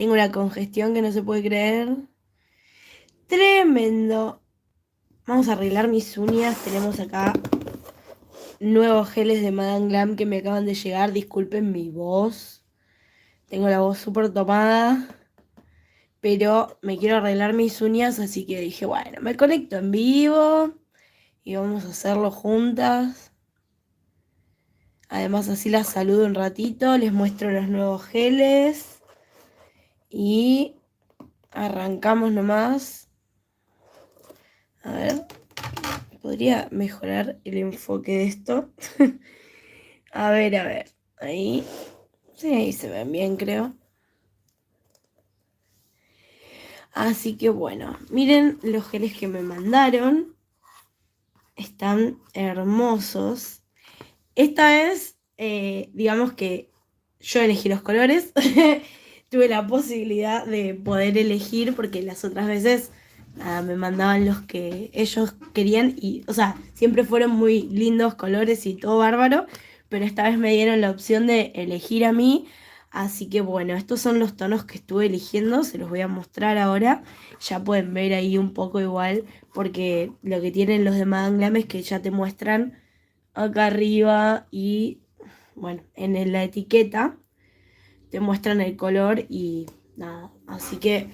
Tengo una congestión que no se puede creer. Tremendo. Vamos a arreglar mis uñas. Tenemos acá nuevos geles de Madame Glam que me acaban de llegar. Disculpen mi voz. Tengo la voz súper tomada. Pero me quiero arreglar mis uñas, así que dije, bueno, me conecto en vivo y vamos a hacerlo juntas. Además, así las saludo un ratito, les muestro los nuevos geles y arrancamos nomás. A ver, podría mejorar el enfoque de esto. A ver, a ver. Ahí. Sí, ahí se ven bien, creo. Así que bueno, miren los geles que me mandaron. Están hermosos. Esta vez, digamos que yo elegí los colores. Tuve la posibilidad de poder elegir porque las otras veces nada, me mandaban los que ellos querían y, o sea, siempre fueron muy lindos colores y todo bárbaro, pero esta vez me dieron la opción de elegir a mí. Así que bueno, estos son los tonos que estuve eligiendo, se los voy a mostrar ahora. Ya pueden ver ahí un poco igual, porque lo que tienen los de Madame Glam es que ya te muestran acá arriba y bueno, en la etiqueta te muestran el color y nada. Así que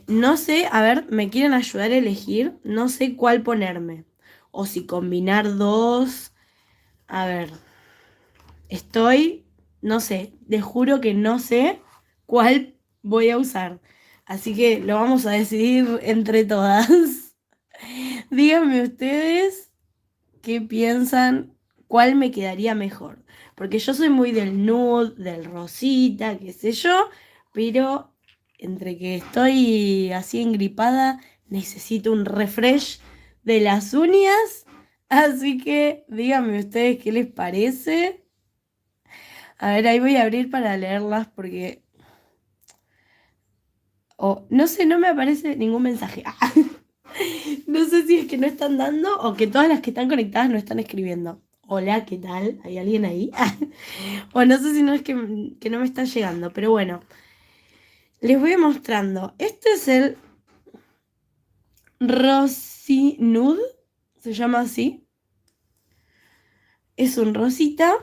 no sé, a ver, me quieren ayudar a elegir, no sé cuál ponerme. O si combinar dos. A ver, no sé, les juro que no sé cuál voy a usar. Así que lo vamos a decidir entre todas. Díganme ustedes qué piensan, cuál me quedaría mejor. Porque yo soy muy del nude, del rosita, qué sé yo, pero entre que estoy así engripada, necesito un refresh de las uñas. Así que díganme ustedes qué les parece. A ver, ahí voy a abrir para leerlas porque... no sé, no me aparece ningún mensaje. No sé si es que no están dando o que todas las que están conectadas no están escribiendo. Hola, ¿qué tal? ¿Hay alguien ahí? O no sé si no es que no me está llegando, pero bueno, les voy mostrando. Este es el Rosy Nude, se llama así. Es un rosita.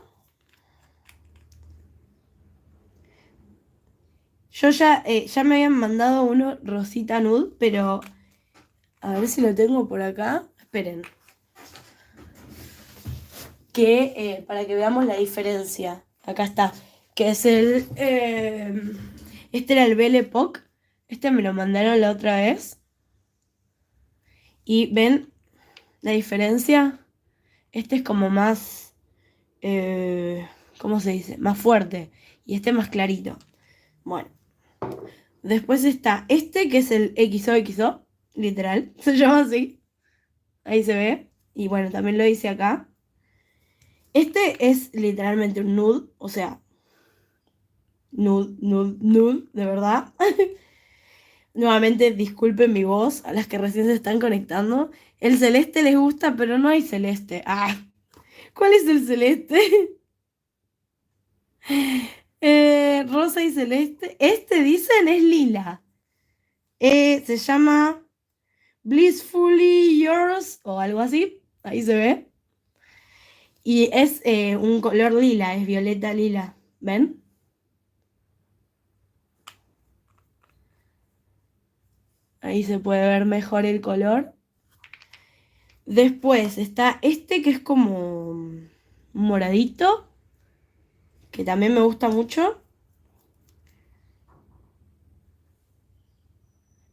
Yo ya me habían mandado uno rosita nude, pero a ver si lo tengo por acá. Esperen, que para que veamos la diferencia. Acá está, que es este era el Belle Époque. Este me lo mandaron la otra vez. Y ven la diferencia. Este es como más, eh, ¿cómo se dice? Más fuerte. Y este más clarito. Bueno, después está este que es el XOXO, literal. Se llama así. Ahí se ve. Y bueno, también lo hice acá. Este es literalmente un nude, o sea, nude, nude, nude, de verdad. Nuevamente, disculpen mi voz a las que recién se están conectando. El celeste les gusta, pero no hay celeste. Ah, ¿cuál es el celeste? Rosa y celeste. Este dicen es lila. Se llama Blissfully Yours o algo así. Ahí se ve. Y es un color lila, es violeta lila. ¿Ven? Ahí se puede ver mejor el color. Después está este que es como moradito, que también me gusta mucho.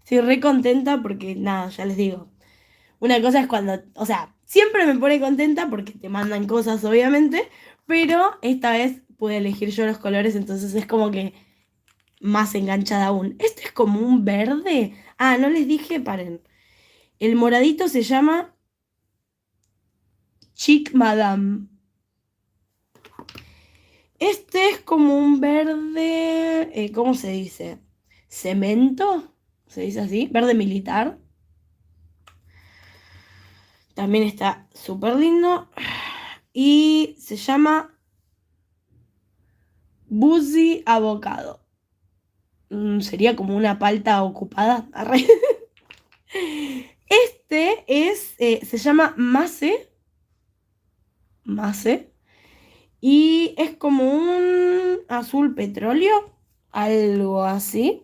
Estoy re contenta porque, nada, ya les digo. Una cosa es cuando, o sea, siempre me pone contenta porque te mandan cosas, obviamente, pero esta vez pude elegir yo los colores, entonces es como que más enganchada aún. Este es como un verde. Ah, no les dije, paren. El moradito se llama Chic Madame. Este es como un verde, ¿cómo se dice? ¿Cemento? ¿Se dice así? Verde militar. También está súper lindo. Y se llama Buzzy Avocado. sería como una palta ocupada. Arre. Este es, se llama Mase, Mase, y es como un azul petróleo, algo así.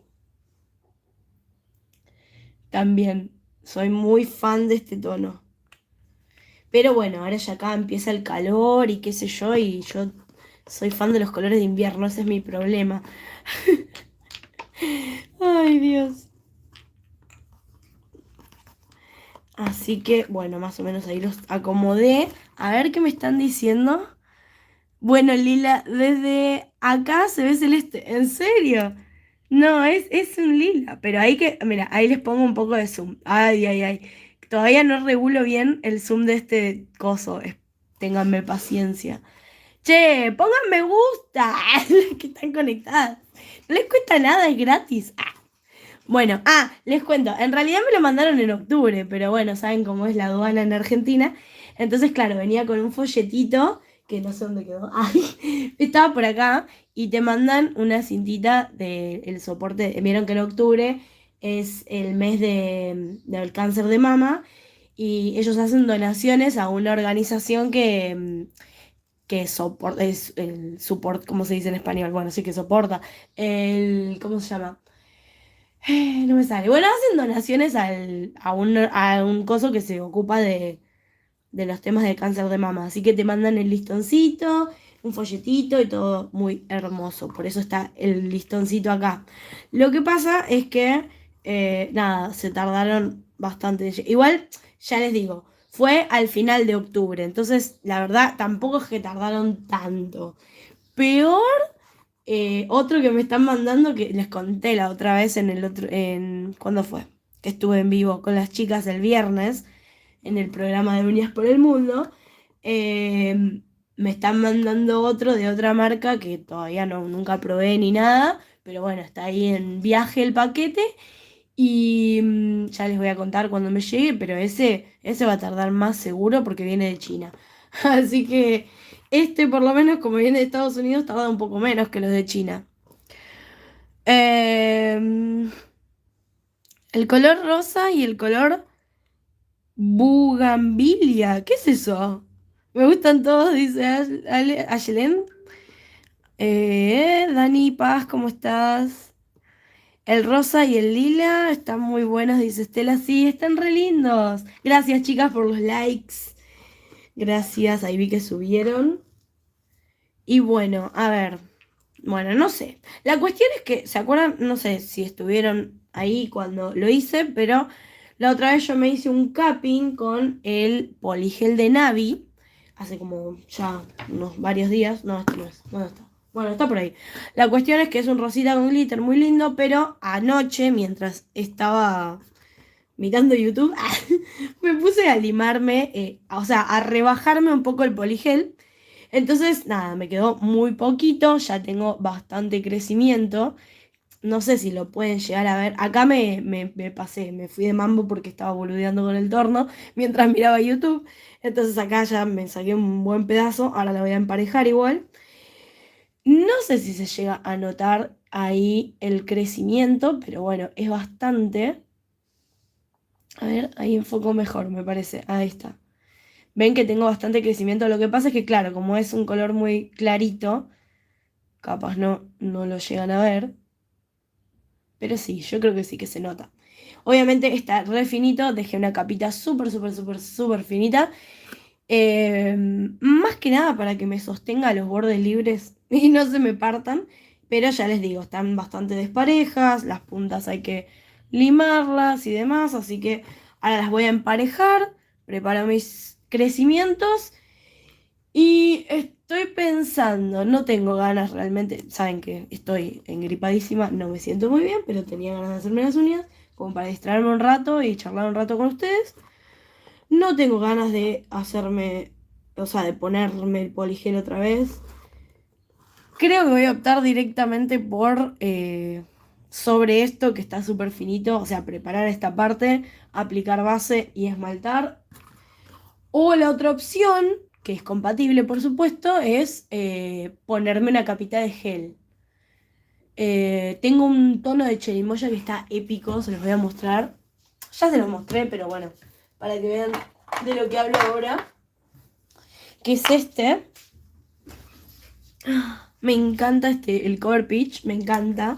También soy muy fan de este tono. Pero bueno, ahora ya acá empieza el calor y qué sé yo, y yo soy fan de los colores de invierno, ese es mi problema. Ay, Dios. Así que, bueno, más o menos ahí los acomodé. A ver qué me están diciendo. Bueno, Lila, desde acá se ve celeste. ¿En serio? No, es un lila. Pero ahí que, mira, ahí les pongo un poco de zoom. Ay, ay, ay. Todavía no regulo bien el zoom de este coso. Ténganme paciencia. Che, pongan me gusta. Que están conectadas. No les cuesta nada, es gratis. Bueno, les cuento, en realidad me lo mandaron en octubre, pero bueno, saben cómo es la aduana en Argentina. Entonces, claro, venía con un folletito, que no sé dónde quedó. Ay, estaba por acá, y te mandan una cintita del soporte. Vieron que en octubre es el mes del cáncer de mama, y ellos hacen donaciones a una organización que soporta, es el support, ¿cómo se dice en español? Bueno, sí que soporta. ¿Cómo se llama? No me sale. Bueno, hacen donaciones a un coso que se ocupa de los temas de cáncer de mama. Así que te mandan el listoncito, un folletito y todo muy hermoso. Por eso está el listoncito acá. Lo que pasa es que, nada, se tardaron bastante. Igual, ya les digo, fue al final de octubre. Entonces, la verdad, tampoco es que tardaron tanto. Peor otro que me están mandando, que les conté la otra vez en el otro, ¿cuándo fue? Que estuve en vivo con las chicas el viernes en el programa de Uñas por el Mundo. Me están mandando otro de otra marca que todavía nunca probé ni nada, pero bueno, está ahí en viaje el paquete y ya les voy a contar cuando me llegue, pero ese va a tardar más seguro porque viene de China. Así que este, por lo menos, como viene de Estados Unidos, tarda un poco menos que los de China. Em, el color rosa y el color bugambilia. ¿Qué es eso? Me gustan todos, dice Ayelen. Dani Paz, ¿cómo estás? El rosa y el lila están muy buenos, dice Estela. Sí, están re lindos. Gracias, chicas, por los likes. Gracias, ahí vi que subieron. Y bueno, a ver. Bueno, no sé. La cuestión es que, ¿se acuerdan? No sé si estuvieron ahí cuando lo hice, pero la otra vez yo me hice un capping con el poligel de Navi. Hace como ya unos varios días. No, este no es. ¿Dónde está? Bueno, está por ahí. La cuestión es que es un rosita con glitter muy lindo, pero anoche, mientras estaba mirando YouTube, me puse a limarme, o sea, a rebajarme un poco el poligel. Entonces, nada, me quedó muy poquito, ya tengo bastante crecimiento. No sé si lo pueden llegar a ver. Acá me pasé, me fui de mambo porque estaba boludeando con el torno mientras miraba YouTube. Entonces acá ya me saqué un buen pedazo, ahora la voy a emparejar igual. No sé si se llega a notar ahí el crecimiento, pero bueno, es bastante. A ver, ahí enfoco mejor, me parece. Ahí está. Ven que tengo bastante crecimiento. Lo que pasa es que, claro, como es un color muy clarito, capaz no lo llegan a ver. Pero sí, yo creo que sí que se nota. Obviamente está re finito. Dejé una capita súper, súper, súper, súper finita. Más que nada para que me sostenga los bordes libres y no se me partan. Pero ya les digo, están bastante desparejas. Las puntas hay que limarlas y demás. Así que ahora las voy a emparejar. Preparo mis crecimientos. Y estoy pensando, no tengo ganas realmente, saben que estoy engripadísima, no me siento muy bien, pero tenía ganas de hacerme las uñas, como para distraerme un rato y charlar un rato con ustedes. No tengo ganas de hacerme, o sea, de ponerme el poligel otra vez. Creo que voy a optar directamente por sobre esto que está súper finito, o sea, preparar esta parte, aplicar base y esmaltar. O la otra opción, que es compatible por supuesto, es ponerme una capita de gel. Tengo un tono de cherimoya que está épico, se los voy a mostrar. Ya se los mostré, pero bueno, para que vean de lo que hablo ahora. Que es este. Me encanta el cover pitch, me encanta.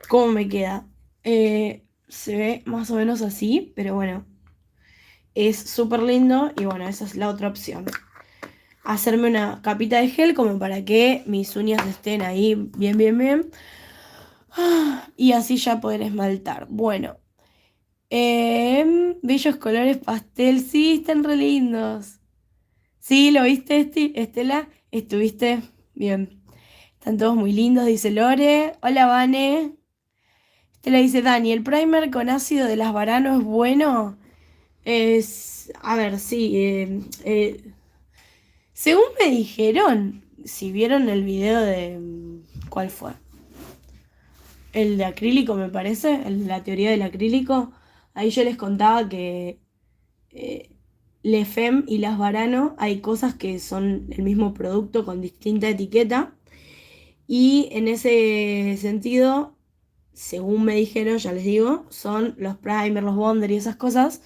¿Cómo me queda? Se ve más o menos así, pero bueno, es súper lindo y bueno, esa es la otra opción. Hacerme una capita de gel como para que mis uñas estén ahí bien, bien, bien. Y así ya poder esmaltar. Bueno, bellos colores pastel, sí, están re lindos. Sí, ¿lo viste, Estela? ¿Estuviste? Bien. Están todos muy lindos, dice Lore. Hola, Vane. Estela dice, Dani, ¿el primer con ácido de las Varano es bueno? A ver, sí. Según me dijeron, si vieron el video de... ¿Cuál fue? El de acrílico, me parece, la teoría del acrílico. Ahí yo les contaba que eh, Lefem y las Varano hay cosas que son el mismo producto con distinta etiqueta. Y en ese sentido, según me dijeron, ya les digo, son los primer, los bonder y esas cosas.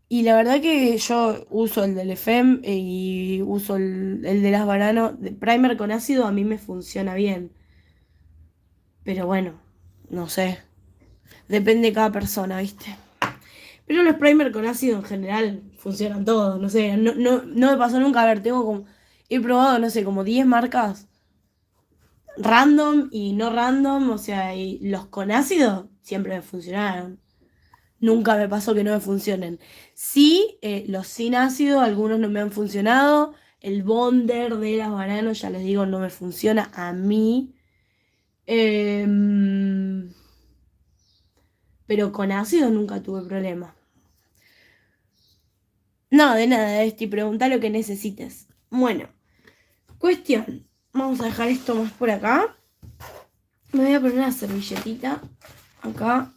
Y la verdad que yo uso el del FM y uso el de las Varano. De primer con ácido a mí me funciona bien. Pero bueno, no sé. Depende de cada persona, ¿viste? Pero los primer con ácido en general funcionan todos. No sé, no me pasó nunca. A ver, tengo como... He probado, no sé, como 10 marcas random y no random. O sea, y los con ácido siempre me funcionaron. Nunca me pasó que no me funcionen. Sí, los sin ácido, algunos no me han funcionado. El bonder de las bananas, ya les digo, no me funciona a mí. Em, pero con ácido nunca tuve problema. No, de nada, Esti, pregunta lo que necesites. Bueno, cuestión. Vamos a dejar esto más por acá. Me voy a poner una servilletita acá.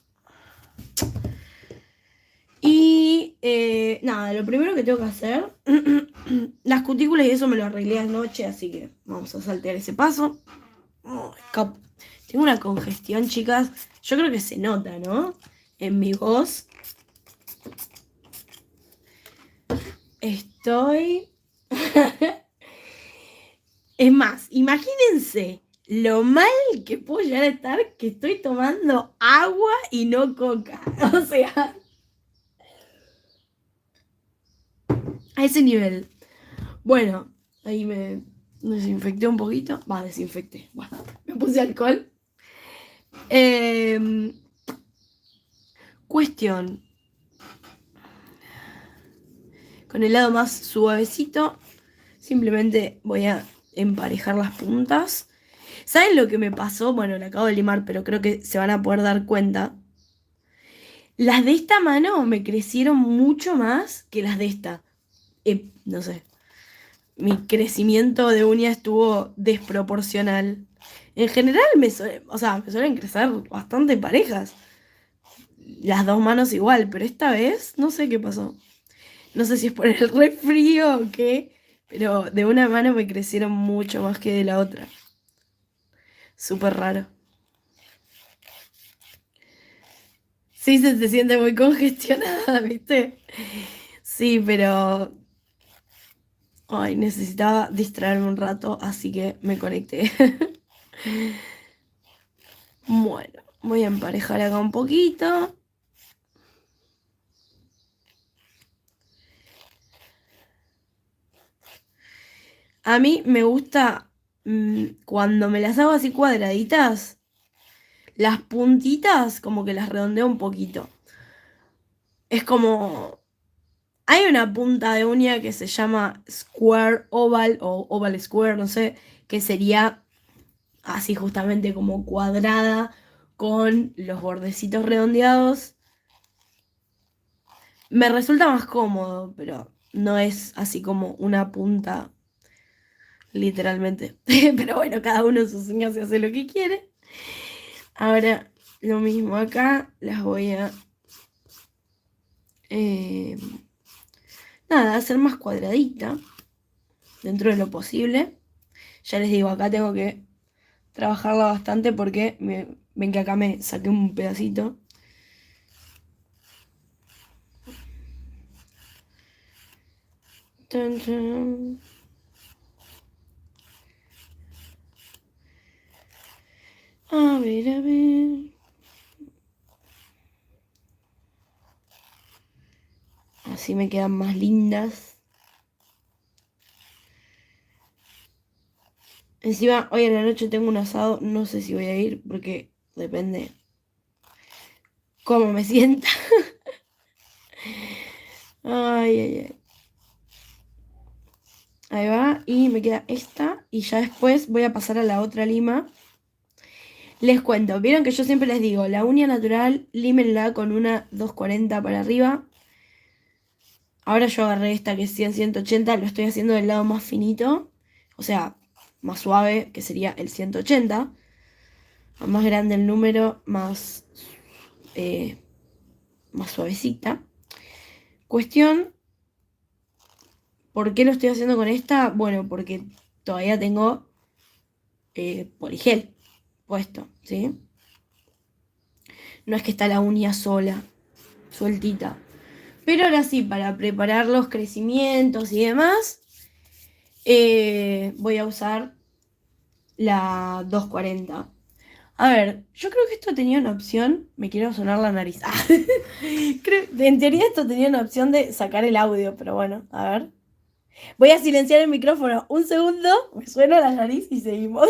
Y nada, lo primero que tengo que hacer, las cutículas y eso me lo arreglé anoche, así que vamos a saltear ese paso. Tengo una congestión, chicas. Yo creo que se nota, ¿no? En mi voz. Estoy... Es más, imagínense lo mal que puedo llegar a estar que estoy tomando agua y no coca. O sea, a ese nivel. Bueno, ahí me desinfecté un poquito. Va, desinfecté. Bueno, me puse alcohol. Eh, cuestión. Con el lado más suavecito, simplemente voy a emparejar las puntas. ¿Saben lo que me pasó? Bueno, la acabo de limar, pero creo que se van a poder dar cuenta. Las de esta mano me crecieron mucho más que las de esta. No sé. Mi crecimiento de uña estuvo desproporcional. En general me suelen crecer bastante parejas. Las dos manos igual, pero esta vez no sé qué pasó. No sé si es por el resfrío o qué, pero de una mano me crecieron mucho más que de la otra. Súper raro. Sí, se siente muy congestionada, ¿viste? Sí, pero... Ay, necesitaba distraerme un rato, así que me conecté. Bueno, voy a emparejar acá un poquito. A mí me gusta cuando me las hago así cuadraditas, las puntitas como que las redondeo un poquito. Es como... Hay una punta de uña que se llama Square Oval o Oval Square, no sé, que sería así justamente como cuadrada con los bordecitos redondeados. Me resulta más cómodo, pero no es así como una punta literalmente. Pero bueno, cada uno en sus uñas se hace lo que quiere. Ahora lo mismo acá, las voy a... eh, nada, hacer más cuadradita dentro de lo posible. Ya les digo, acá tengo que trabajarla bastante porque ven que acá me saqué un pedacito. Tan, tan. A ver, a ver. Así me quedan más lindas. Encima, hoy en la noche tengo un asado. No sé si voy a ir porque depende cómo me sienta. Ay, ay, ay. Ahí va. Y me queda esta. Y ya después voy a pasar a la otra lima. Les cuento. Vieron que yo siempre les digo, la uña natural, límenla con una 240 para arriba. Ahora yo agarré esta que es 100-180. Lo estoy haciendo del lado más finito. O sea, más suave, que sería el 180. A más grande el número, eh, más suavecita. Cuestión, ¿por qué lo estoy haciendo con esta? Bueno, porque todavía tengo poligel puesto, ¿sí? No es que está la uña sola, sueltita. Pero ahora sí, para preparar los crecimientos y demás, voy a usar la 240. A ver, yo creo que esto tenía una opción. Me quiero sonar la nariz. En teoría esto tenía una opción de sacar el audio, pero bueno, a ver. Voy a silenciar el micrófono un segundo, me suena la nariz y seguimos.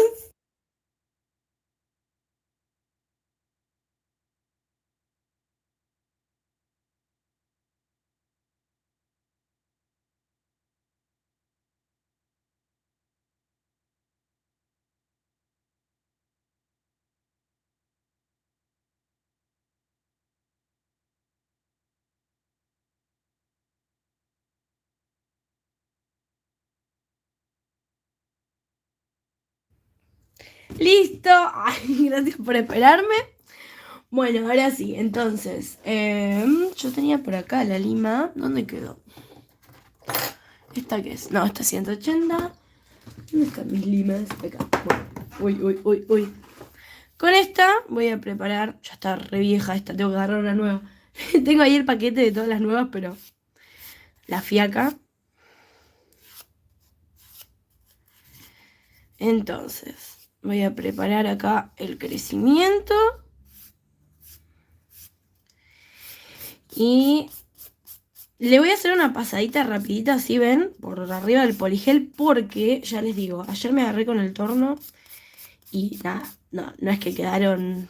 Listo. Ay, gracias por esperarme. Bueno, ahora sí, entonces, yo tenía por acá la lima. ¿Dónde quedó? ¿Esta qué es? No, esta es 180. ¿Dónde están mis limas? Acá. Bueno. Uy, uy, uy, uy. Con esta voy a preparar. Ya está re vieja esta, tengo que agarrar una nueva. Tengo ahí el paquete de todas las nuevas, pero la fiaca. Entonces, voy a preparar acá el crecimiento. Y le voy a hacer una pasadita rapidita, así ven, por arriba del poligel, porque, ya les digo, ayer me agarré con el torno y nada, no es que quedaron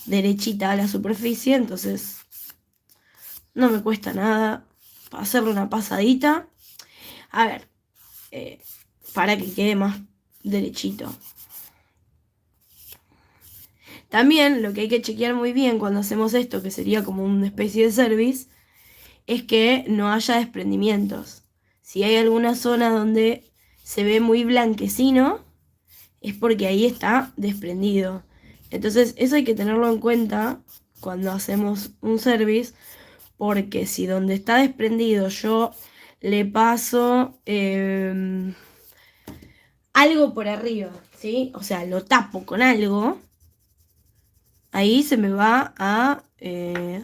derechita a la superficie, entonces no me cuesta nada hacerle una pasadita. A ver, para que quede más derechito. También lo que hay que chequear muy bien cuando hacemos esto, que sería como una especie de service, es que no haya desprendimientos. Si hay alguna zona donde se ve muy blanquecino, es porque ahí está desprendido. Entonces eso hay que tenerlo en cuenta cuando hacemos un service, porque si donde está desprendido yo le paso algo por arriba, ¿sí? O sea, lo tapo con algo, ahí se me va a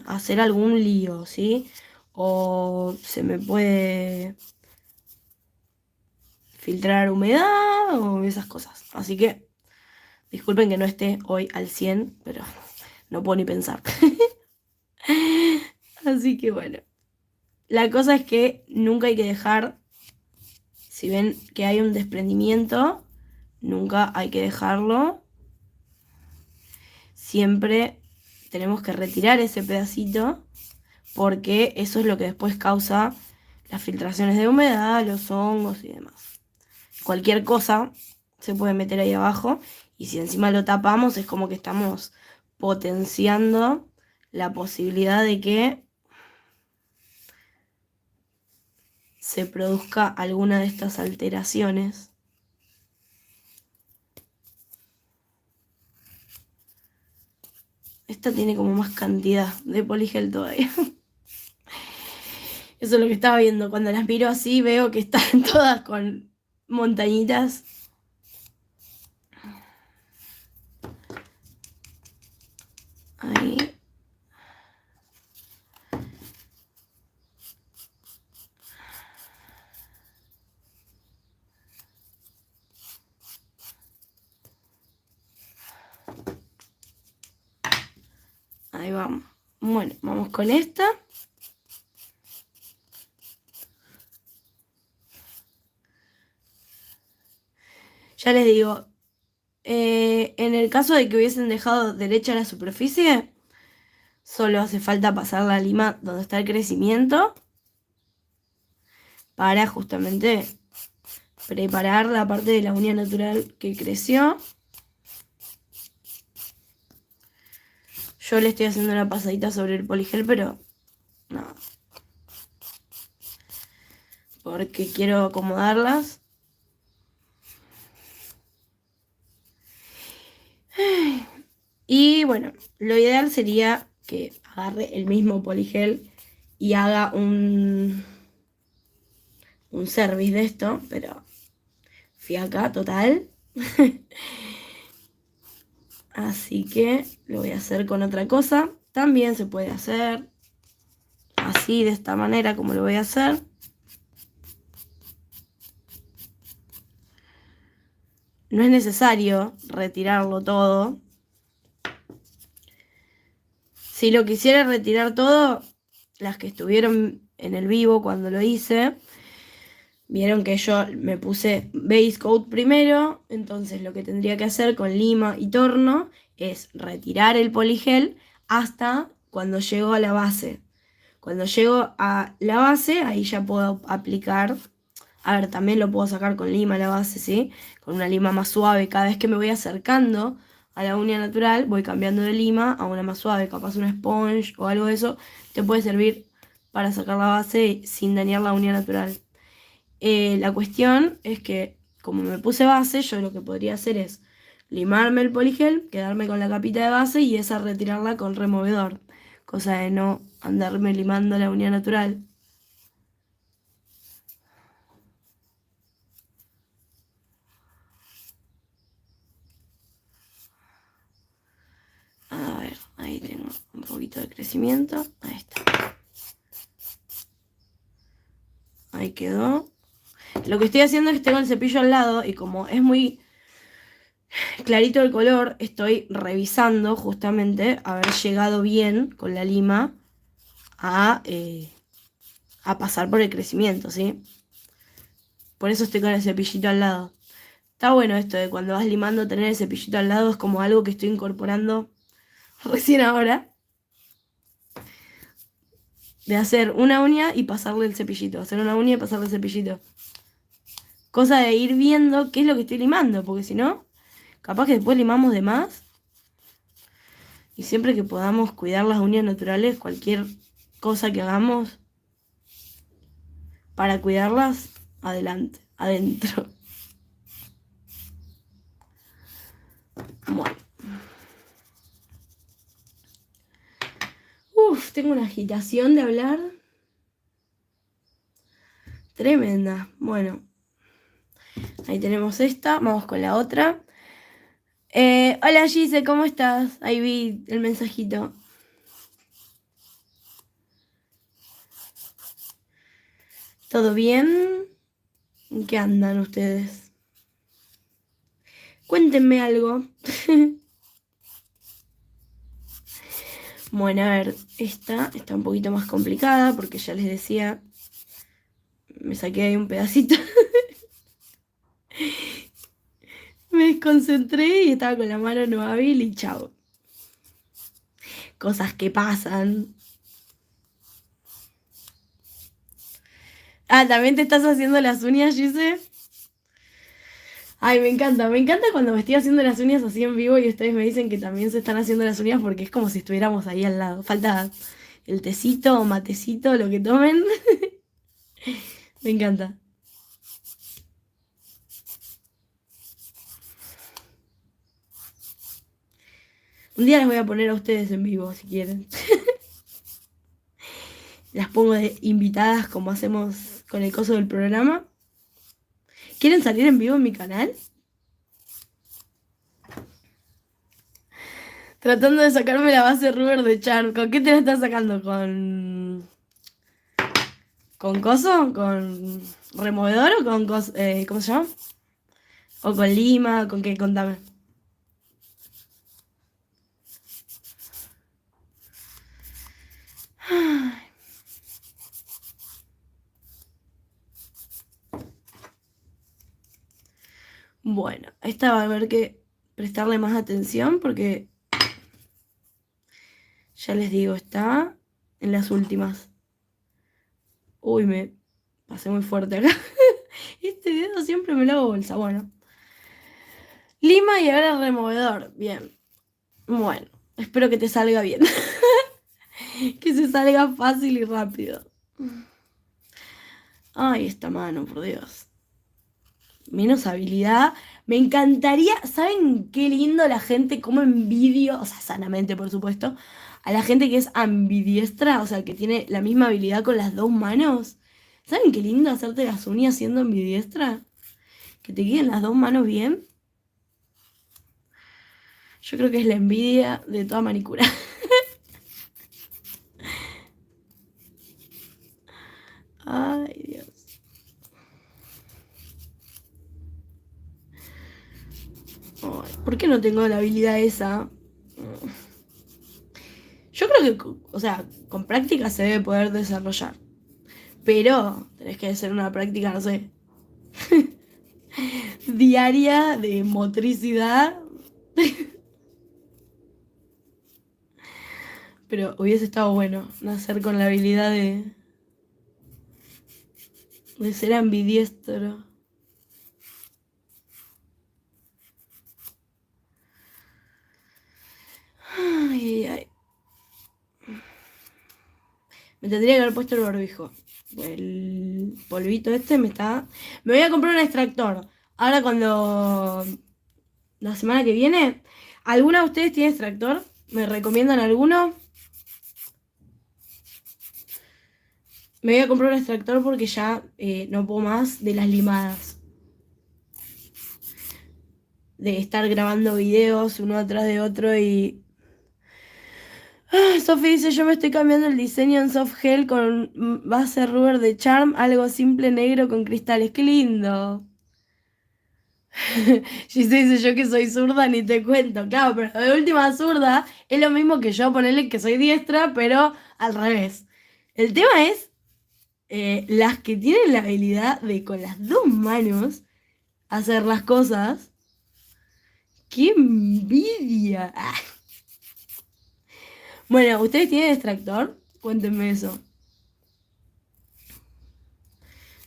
hacer algún lío, ¿sí? O se me puede filtrar humedad o esas cosas. Así que disculpen que no esté hoy al 100, pero no puedo ni pensar. Así que bueno, la cosa es que nunca hay que dejar, si ven que hay un desprendimiento, nunca hay que dejarlo. Siempre tenemos que retirar ese pedacito porque eso es lo que después causa las filtraciones de humedad, los hongos y demás. Cualquier cosa se puede meter ahí abajo y si encima lo tapamos es como que estamos potenciando la posibilidad de que se produzca alguna de estas alteraciones. Esta tiene como más cantidad de poligel todavía. Eso es lo que estaba viendo. Cuando las miro así veo que están todas con montañitas. Ahí. Ahí vamos. Bueno, vamos con esta. Ya les digo, en el caso de que hubiesen dejado derecha la superficie, solo hace falta pasar la lima donde está el crecimiento para justamente preparar la parte de la uña natural que creció. Yo le estoy haciendo una pasadita sobre el poligel, pero no, porque quiero acomodarlas. Y bueno, lo ideal sería que agarre el mismo poligel y haga un service de esto, pero fiaca total. Así que lo voy a hacer con otra cosa. También se puede hacer así, de esta manera, como lo voy a hacer. No es necesario retirarlo todo. Si lo quisiera retirar todo, las que estuvieron en el vivo cuando lo hice, vieron que yo me puse base coat primero, entonces lo que tendría que hacer con lima y torno es retirar el poligel hasta cuando llego a la base. Cuando llego a la base, ahí ya puedo aplicar. A ver, también lo puedo sacar con lima a la base, ¿sí? Con una lima más suave. Cada vez que me voy acercando a la uña natural, voy cambiando de lima a una más suave. Capaz una sponge o algo de eso te puede servir para sacar la base sin dañar la uña natural. La cuestión es que, como me puse base, yo lo que podría hacer es limarme el poligel, quedarme con la capita de base y esa retirarla con removedor. Cosa de no andarme limando la uña natural. A ver, ahí tengo un poquito de crecimiento. Ahí está. Ahí quedó. Lo que estoy haciendo es que tengo el cepillo al lado y como es muy clarito el color, estoy revisando justamente haber llegado bien con la lima a pasar por el crecimiento, ¿sí? Por eso estoy con el cepillito al lado. Está bueno esto de cuando vas limando tener el cepillito al lado, es como algo que estoy incorporando recién ahora. De hacer una uña y pasarle el cepillito. Hacer una uña y pasarle el cepillito. Cosa de ir viendo qué es lo que estoy limando, porque si no, capaz que después limamos de más. Y siempre que podamos cuidar las uñas naturales, cualquier cosa que hagamos para cuidarlas, adelante, adentro. Bueno. Uf, tengo una agitación de hablar. Tremenda. Bueno. Ahí tenemos esta. Vamos con la otra. Hola Gise, ¿cómo estás? Ahí vi el mensajito. ¿Todo bien? ¿En qué andan ustedes? Cuéntenme algo. Bueno, a ver, esta está un poquito más complicada porque ya les decía, me saqué ahí un pedacito. Me desconcentré y estaba con la mano no hábil y chao. Cosas que pasan. Ah, ¿también te estás haciendo las uñas, Gise? Ay, me encanta cuando me estoy haciendo las uñas así en vivo y ustedes me dicen que también se están haciendo las uñas porque es como si estuviéramos ahí al lado. Falta el tecito o matecito, lo que tomen. Me encanta. Un día las voy a poner a ustedes en vivo, si quieren. Las pongo de invitadas como hacemos con el coso del programa. ¿Quieren salir en vivo en mi canal? Tratando de sacarme la base rubber de Charm. ¿Con qué te la estás sacando? ¿Con coso? ¿Con removedor o con ¿cómo se llama? ¿O con lima? ¿Con qué? Contame. Bueno, esta va a haber que prestarle más atención porque ya les digo, está en las últimas. Uy, me pasé muy fuerte acá. Este dedo siempre me lo hago bolsa. Bueno. Lima y ahora removedor. Bien. Bueno, espero que te salga bien. Que se salga fácil y rápido. Ay, esta mano, por Dios. Menos habilidad. Me encantaría. ¿Saben qué lindo la gente? Cómo envidio, o sea, sanamente, por supuesto, a la gente que es ambidiestra, o sea, que tiene la misma habilidad con las dos manos. ¿Saben qué lindo hacerte las uñas siendo ambidiestra? Que te queden las dos manos bien. Yo creo que es la envidia de toda manicura. Ay, Dios. Ay, ¿por qué no tengo la habilidad esa? Yo creo que, o sea, con práctica se debe poder desarrollar. Pero tenés que hacer una práctica, no sé, diaria de motricidad. Pero hubiese estado bueno nacer con la habilidad de ser ambidiestro. Ay, ay, ay. Me tendría que haber puesto el barbijo. El polvito este me está... Me voy a comprar un extractor. Ahora cuando... La semana que viene... ¿Alguna de ustedes tiene extractor? ¿Me recomiendan alguno? Me voy a comprar un extractor porque ya no puedo más de las limadas. De estar grabando videos uno atrás de otro y... Sophie dice, yo me estoy cambiando el diseño en soft gel con base rubber de Charm, algo simple negro con cristales. ¡Qué lindo! Gise dice, yo que soy zurda ni te cuento. Claro, pero de última zurda es lo mismo que yo ponerle que soy diestra, pero al revés. El tema es las que tienen la habilidad de con las dos manos hacer las cosas. ¡Qué envidia! Ah. Bueno, ¿ustedes tienen extractor? Cuéntenme eso.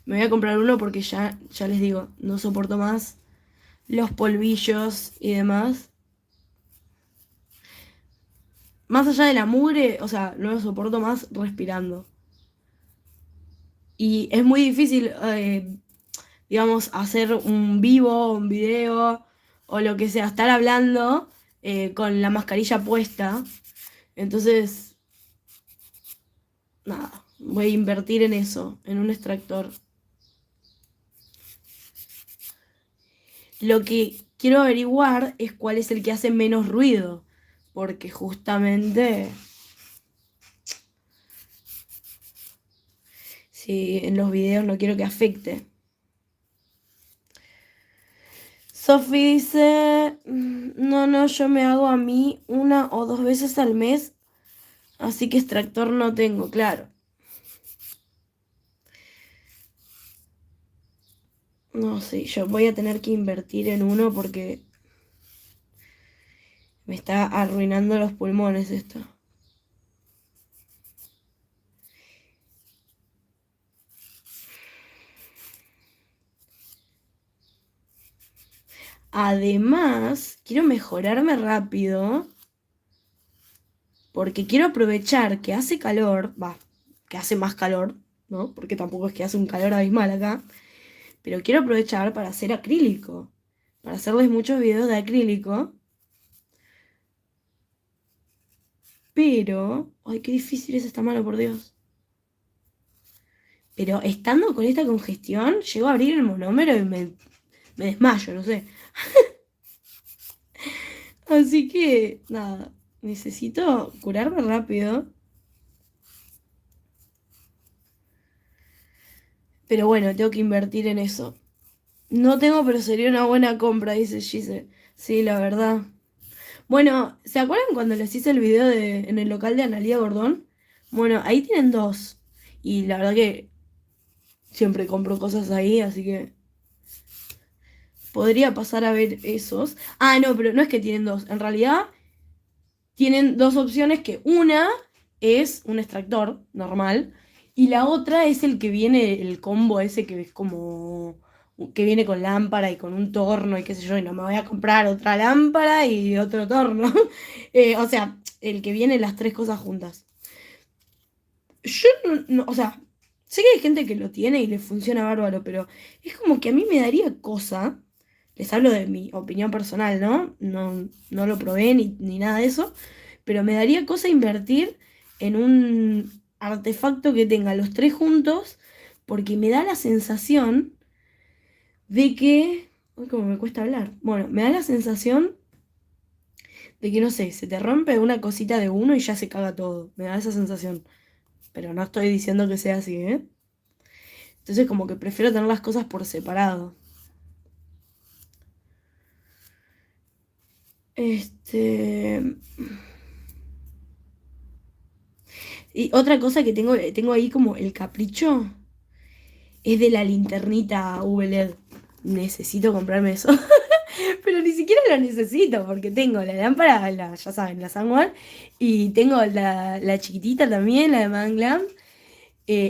Me voy a comprar uno porque ya les digo, no soporto más los polvillos y demás. Más allá de la mugre, o sea, no lo soporto más respirando. Y es muy difícil, digamos, hacer un vivo, un video o lo que sea, estar hablando con la mascarilla puesta. Entonces, nada, voy a invertir en eso, en un extractor. Lo que quiero averiguar es cuál es el que hace menos ruido, porque justamente si en los videos no quiero que afecte. Sophie dice, no, yo me hago a mí una o dos veces al mes, así que extractor no tengo, claro. No sé, yo voy a tener que invertir en uno porque me está arruinando los pulmones esto. Además, quiero mejorarme rápido porque quiero aprovechar que hace calor, va, que hace más calor, ¿no? Porque tampoco es que hace un calor abismal acá, pero quiero aprovechar para hacer acrílico, para hacerles muchos videos de acrílico. Pero, ay, qué difícil es esta mano, por Dios. Pero estando con esta congestión, llego a abrir el monómero y me desmayo, no sé. Así que, nada. necesito curarme rápido. Pero bueno, tengo que invertir en eso. No tengo, pero sería una buena compra, dice Gise. Sí, la verdad. Bueno, ¿se acuerdan cuando les hice el video en el local de Analía Gordón? Bueno, ahí tienen dos. Y la verdad que siempre compro cosas ahí, así que podría pasar a ver esos. Ah, no, pero no es que tienen dos. En realidad tienen dos opciones que una es un extractor normal y la otra es el que viene, el combo ese que es como que viene con lámpara y con un torno y qué sé yo, y no me voy a comprar otra lámpara y otro torno. O sea, el que viene las tres cosas juntas. Yo o sea, sé que hay gente que lo tiene y le funciona bárbaro, pero es como que a mí me daría cosa. Les hablo de mi opinión personal, ¿no? No lo probé ni nada de eso, pero me daría cosa invertir en un artefacto que tenga los tres juntos, porque me da la sensación de que... Uy, como me cuesta hablar. Bueno, me da la sensación de que, no sé, se te rompe una cosita de uno y ya se caga todo. Me da esa sensación. Pero no estoy diciendo que sea así, ¿eh? Entonces como que prefiero tener las cosas por separado. Este... Y otra cosa que tengo ahí como el capricho es de la linternita VLED. Necesito comprarme eso. Pero ni siquiera lo necesito porque tengo la lámpara, ya saben, la Sangwon. Y tengo la chiquitita también, la de Manglam.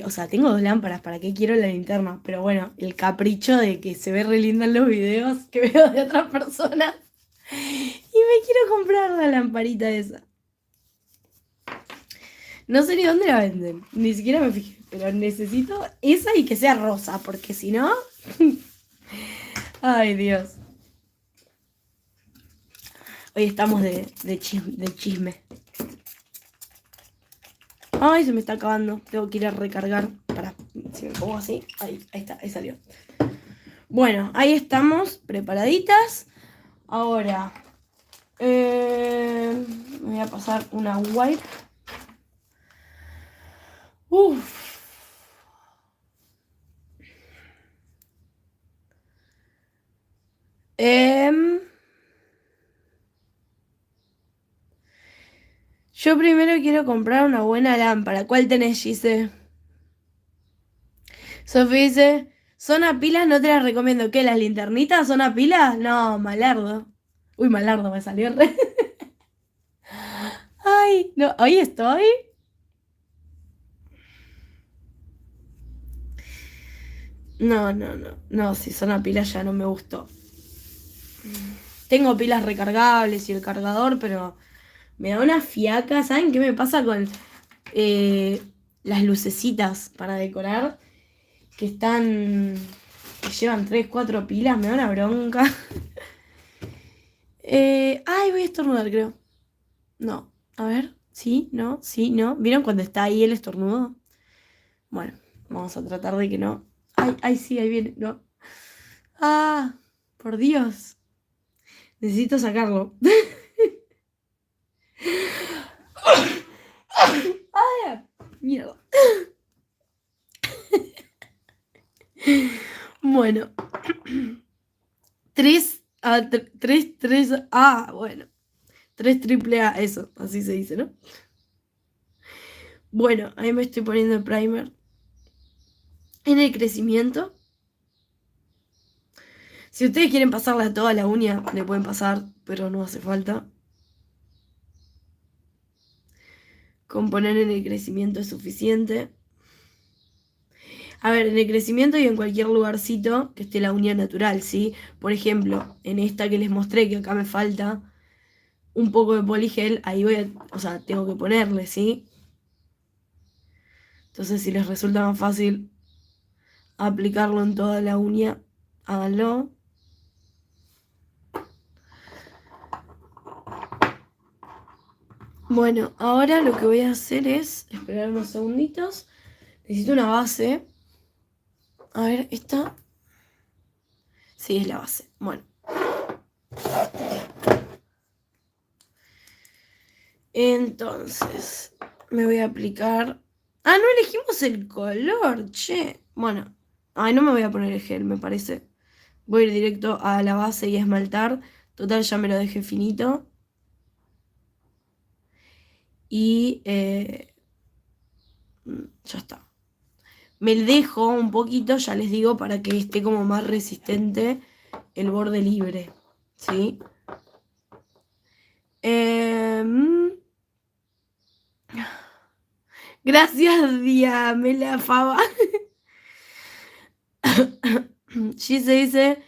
O sea, tengo dos lámparas, ¿para qué quiero la linterna? Pero bueno, el capricho de que se ve re linda en los videos que veo de otras personas. Y me quiero comprar la lamparita esa. No sé ni dónde la venden, ni siquiera me fijé, pero necesito esa y que sea rosa, porque si no... Ay, Dios. Hoy estamos de chisme. Ay, se me está acabando. Tengo que ir a recargar. Para, si me pongo así. Ahí está, ahí salió. Bueno, ahí estamos, preparaditas. Ahora, me voy a pasar una wipe. Uf. Yo primero quiero comprar una buena lámpara. ¿Cuál tenés, Gise? Sofía dice, ¿son a pilas? No te las recomiendo. ¿Qué? ¿Las linternitas son a pilas? No, malardo. Uy, malardo me salió re. Ay, no, hoy estoy. No, no, no. No, si son a pilas ya no me gustó. Tengo pilas recargables y el cargador, pero me da una fiaca. ¿Saben qué me pasa con eh, las lucecitas para decorar? Que están... que llevan 3 4 pilas, me da una bronca. Ay, voy a estornudar, creo. No, a ver, sí, no, sí, no. ¿Vieron cuando está ahí el estornudo? Bueno, vamos a tratar de que no. Ay, ay, sí, ahí viene, no. Ah, por Dios. Necesito sacarlo. Ay, mierda. Bueno, tres, bueno. 3 triple A, eso, así se dice, ¿no? Bueno, ahí me estoy poniendo el primer. En el crecimiento. Si ustedes quieren pasarla toda la uña, le pueden pasar, pero no hace falta. Con poner en el crecimiento es suficiente. A ver, en el crecimiento y en cualquier lugarcito que esté la uña natural, ¿sí? Por ejemplo, en esta que les mostré, que acá me falta un poco de poligel, ahí voy a, o sea, tengo que ponerle, ¿sí? Entonces, si les resulta más fácil aplicarlo en toda la uña, háganlo. Bueno, ahora lo que voy a hacer es esperar unos segunditos. Necesito una base. A ver, esta. Sí, es la base. Bueno. Entonces, me voy a aplicar. Ah, no elegimos el color, che. Bueno, ay, no me voy a poner el gel, me parece. Voy a ir directo a la base y a esmaltar. Total, ya me lo dejé finito. Y ya está. Me dejo un poquito, ya les digo, para que esté como más resistente el borde libre. ¿Sí? Em, Gracias, Diamela Fava. Sí se dice,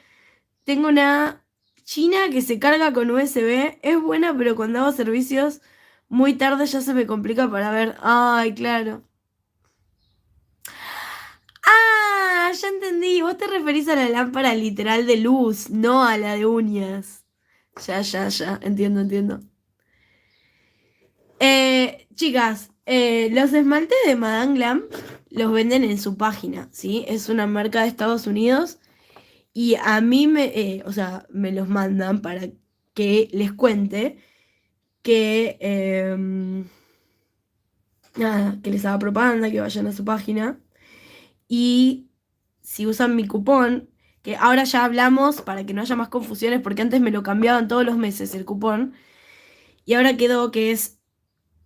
tengo una china que se carga con USB. Es buena, pero cuando hago servicios muy tarde ya se me complica para ver. Ay, claro. Ah, ya entendí. Vos te referís a la lámpara literal de luz, no a la de uñas. Ya. Entiendo, entiendo. Chicas, los esmaltes de Madame Glam los venden en su página, ¿sí? Es una marca de Estados Unidos y a mí o sea, me los mandan para que les cuente que, nada, que les haga propaganda, que vayan a su página y si usan mi cupón, que ahora ya hablamos para que no haya más confusiones porque antes me lo cambiaban todos los meses el cupón y ahora quedó que es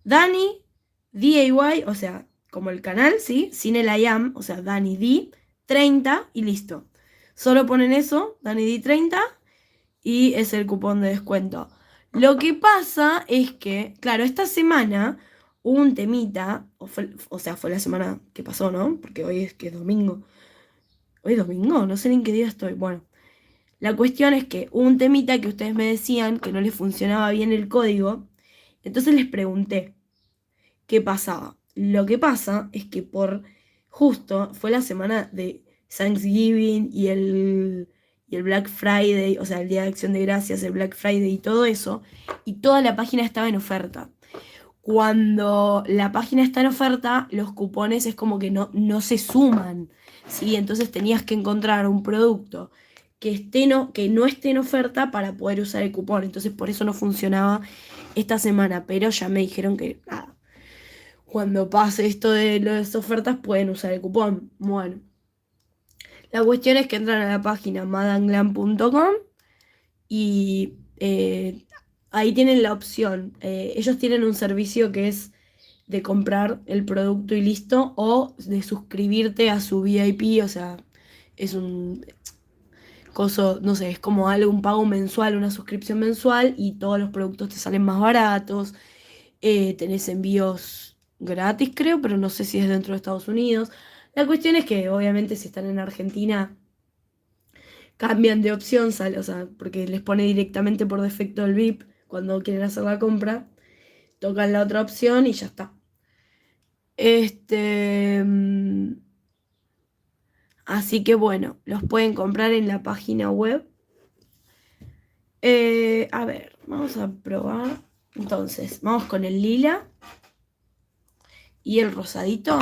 Dani, DIY, o sea, como el canal, ¿sí? Sin el I am, o sea, Dani D, 30 y listo. Solo ponen eso, Dani D 30, y es el cupón de descuento. Lo que pasa es que, claro, esta semana hubo un temita, o sea, fue la semana que pasó, ¿no? Porque hoy es que es domingo. ¿Hoy es domingo? No sé ni en qué día estoy. Bueno, la cuestión es que hubo un temita que ustedes me decían que no les funcionaba bien el código. Entonces les pregunté. ¿Qué pasaba? Lo que pasa es que por justo fue la semana de Thanksgiving y el Black Friday, o sea, el Día de Acción de Gracias, el Black Friday y todo eso, y toda la página estaba en oferta. Cuando la página está en oferta, los cupones es como que no se suman, ¿sí? Entonces tenías que encontrar un producto que no esté en oferta para poder usar el cupón. Entonces por eso no funcionaba esta semana, pero ya me dijeron que nada, cuando pase esto de las ofertas pueden usar el cupón. Bueno, la cuestión es que entran a la página madanglam.com y ahí tienen la opción. Ellos tienen un servicio que es de comprar el producto y listo, o de suscribirte a su VIP, o sea, es un coso, no sé, es como algo, un pago mensual, una suscripción mensual y todos los productos te salen más baratos. Tenés envíos gratis, creo, pero no sé si es dentro de Estados Unidos. La cuestión es que, obviamente, si están en Argentina, cambian de opción, o sea, porque les pone directamente por defecto el VIP cuando quieren hacer la compra. Tocan la otra opción y ya está. Así que bueno, los pueden comprar en la página web. A ver, vamos a probar. Entonces, vamos con el lila y el rosadito.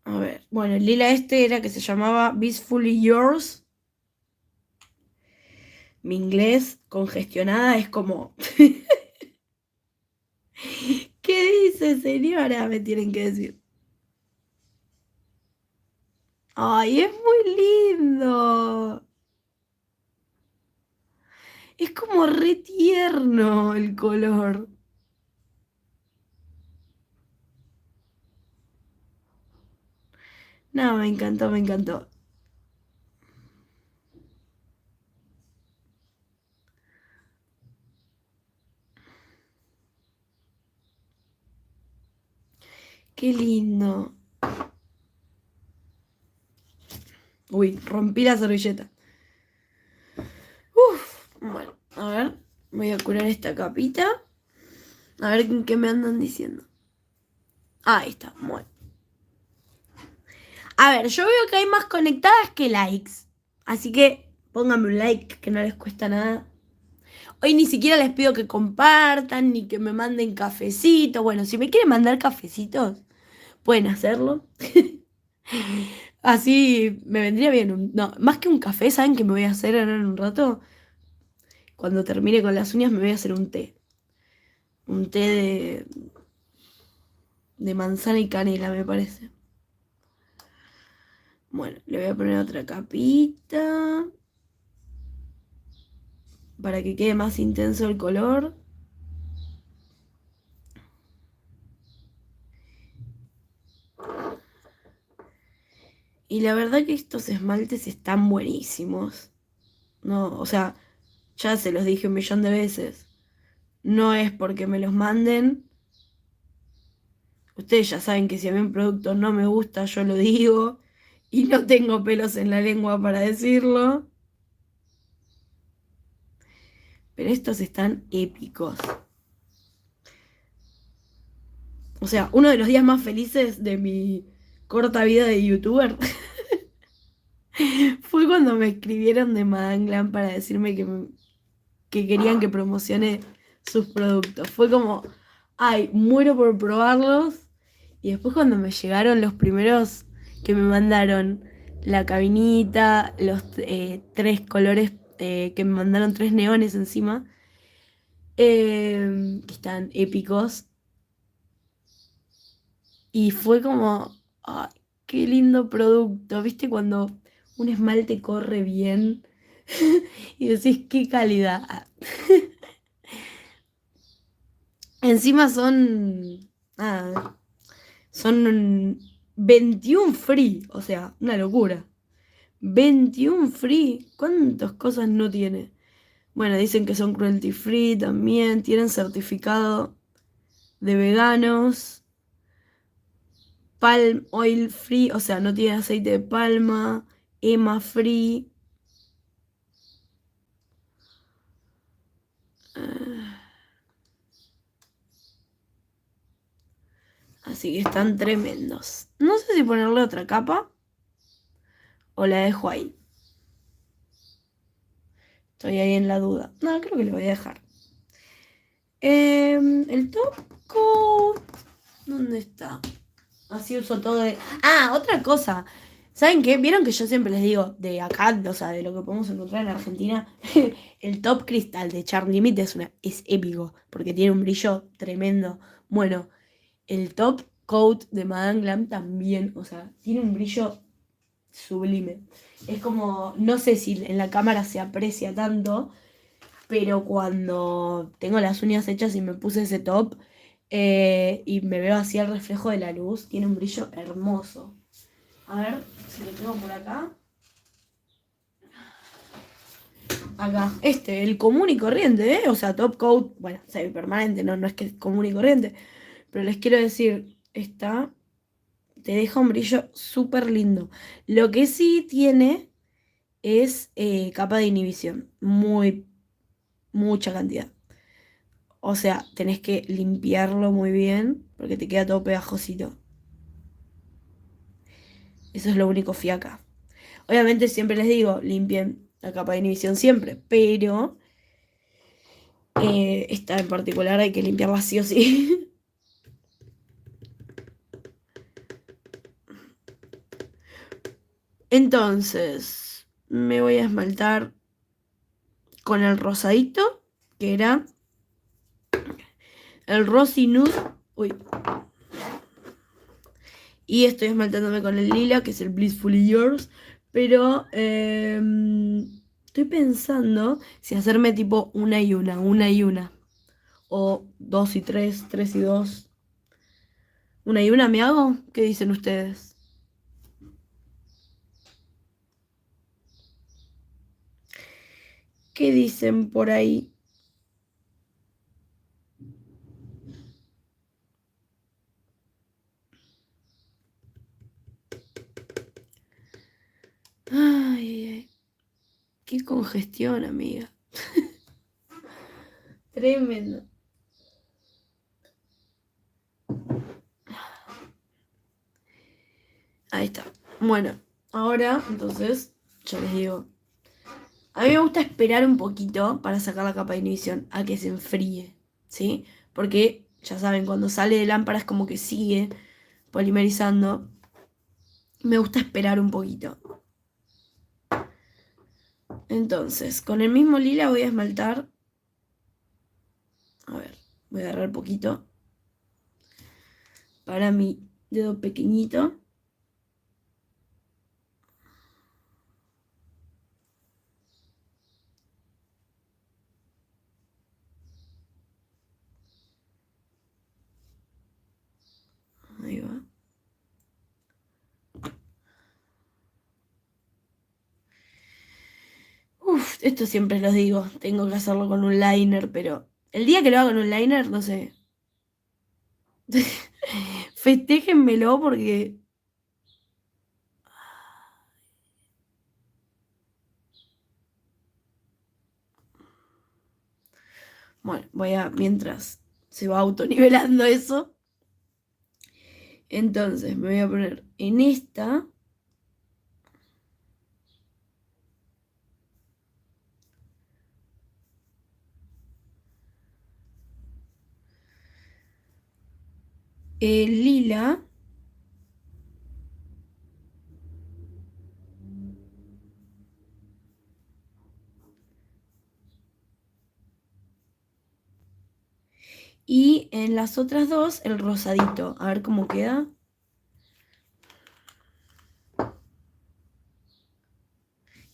A ver, bueno, el lila este era que se llamaba Beastfully Yours. Mi inglés congestionada es como... ¿Qué dice, señora? Me tienen que decir. Ay, es muy lindo. Es como re tierno el color. No, me encantó, me encantó. Qué lindo. Uy, rompí la servilleta. Uf, bueno, a ver, voy a curar esta capita. A ver qué me andan diciendo. Ahí está, bueno. A ver, yo veo que hay más conectadas que likes. Así que pónganme un like, que no les cuesta nada. Hoy ni siquiera les pido que compartan, ni que me manden cafecitos. Bueno, si me quieren mandar cafecitos, pueden hacerlo. Así me vendría bien. No, más que un café, ¿saben qué me voy a hacer ahora en un rato? Cuando termine con las uñas me voy a hacer un té. Un té de manzana y canela, me parece. Bueno, le voy a poner otra capita para que quede más intenso el color. Y la verdad que estos esmaltes están buenísimos. No, o sea, ya se los dije un millón de veces. No es porque me los manden. Ustedes ya saben que si a mí un producto no me gusta, yo lo digo. Y no tengo pelos en la lengua para decirlo. Pero estos están épicos. O sea, uno de los días más felices de mi corta vida de youtuber fue cuando me escribieron de Madame Glam para decirme que querían que promocione sus productos. Fue como, ay, muero por probarlos. Y después cuando me llegaron los primeros que me mandaron, la cabinita, los tres colores, que me mandaron tres neones encima, que están épicos. Y fue como, ay, qué lindo producto. ¿Viste cuando un esmalte corre bien? Y decís, qué calidad. Encima son, nada, son 21 free, o sea, una locura. 21 free, ¿cuántas cosas no tiene? Bueno, dicen que son cruelty free también, tienen certificado de veganos, palm oil free, o sea, no tiene aceite de palma, EMA free. Ah, así que están tremendos. No sé si ponerle otra capa o la dejo ahí. Estoy ahí en la duda. No, creo que lo voy a dejar. El top coat. ¿Dónde está? Así uso todo de. Ah, otra cosa. ¿Saben qué? ¿Vieron que yo siempre les digo de acá, o sea, de lo que podemos encontrar en Argentina? El top cristal de Charm Limit es épico, porque tiene un brillo tremendo. Bueno, el top coat de Madame Glam también, o sea, tiene un brillo sublime. Es como, no sé si en la cámara se aprecia tanto, pero cuando tengo las uñas hechas y me puse ese top, y me veo así al reflejo de la luz, tiene un brillo hermoso. A ver si lo tengo por acá. Acá, el común y corriente, ¿eh? O sea, top coat, bueno, semipermanente, no es que es común y corriente, pero les quiero decir, te deja un brillo súper lindo. Lo que sí tiene es capa de inhibición, mucha cantidad. O sea, tenés que limpiarlo muy bien porque te queda todo pegajosito. Eso es lo único fiaca. Obviamente siempre les digo, limpien la capa de inhibición siempre, pero esta en particular hay que limpiarla sí o sí. Entonces, me voy a esmaltar con el rosadito, que era el Rosy Nude. Uy. Y estoy esmaltándome con el lila, que es el Blissfully Yours. Pero estoy pensando si hacerme tipo una y una. O dos y tres, tres y dos. ¿Una y una me hago? ¿Qué dicen ustedes? ¿Qué dicen por ahí? Ay, ay, ay. Qué congestión, amiga. Tremendo. Ahí está. Bueno, ahora, entonces, ya les digo. A mí me gusta esperar un poquito para sacar la capa de inhibición a que se enfríe, ¿sí? Porque, ya saben, cuando sale de lámpara es como que sigue polimerizando. Me gusta esperar un poquito. Entonces, con el mismo lila voy a esmaltar. A ver, voy a agarrar poquito para mi dedo pequeñito. Ahí va. Uf, esto siempre los digo. Tengo que hacerlo con un liner, pero el día que lo haga con un liner, no sé. Festéjenmelo porque. Bueno, voy a. Mientras se va autonivelando eso. Entonces me voy a poner en esta. El lila. Y en las otras dos, el rosadito. A ver cómo queda.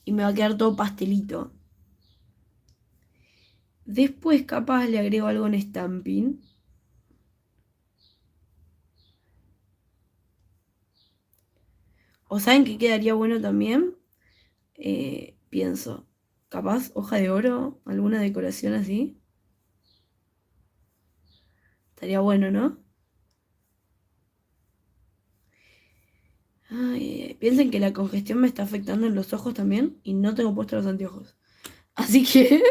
Y me va a quedar todo pastelito. Después capaz le agrego algo en stamping. ¿O saben que quedaría bueno también? Pienso, capaz hoja de oro, alguna decoración así. Estaría bueno, ¿no? Ay, piensen que la congestión me está afectando en los ojos también y no tengo puestos los anteojos. Así que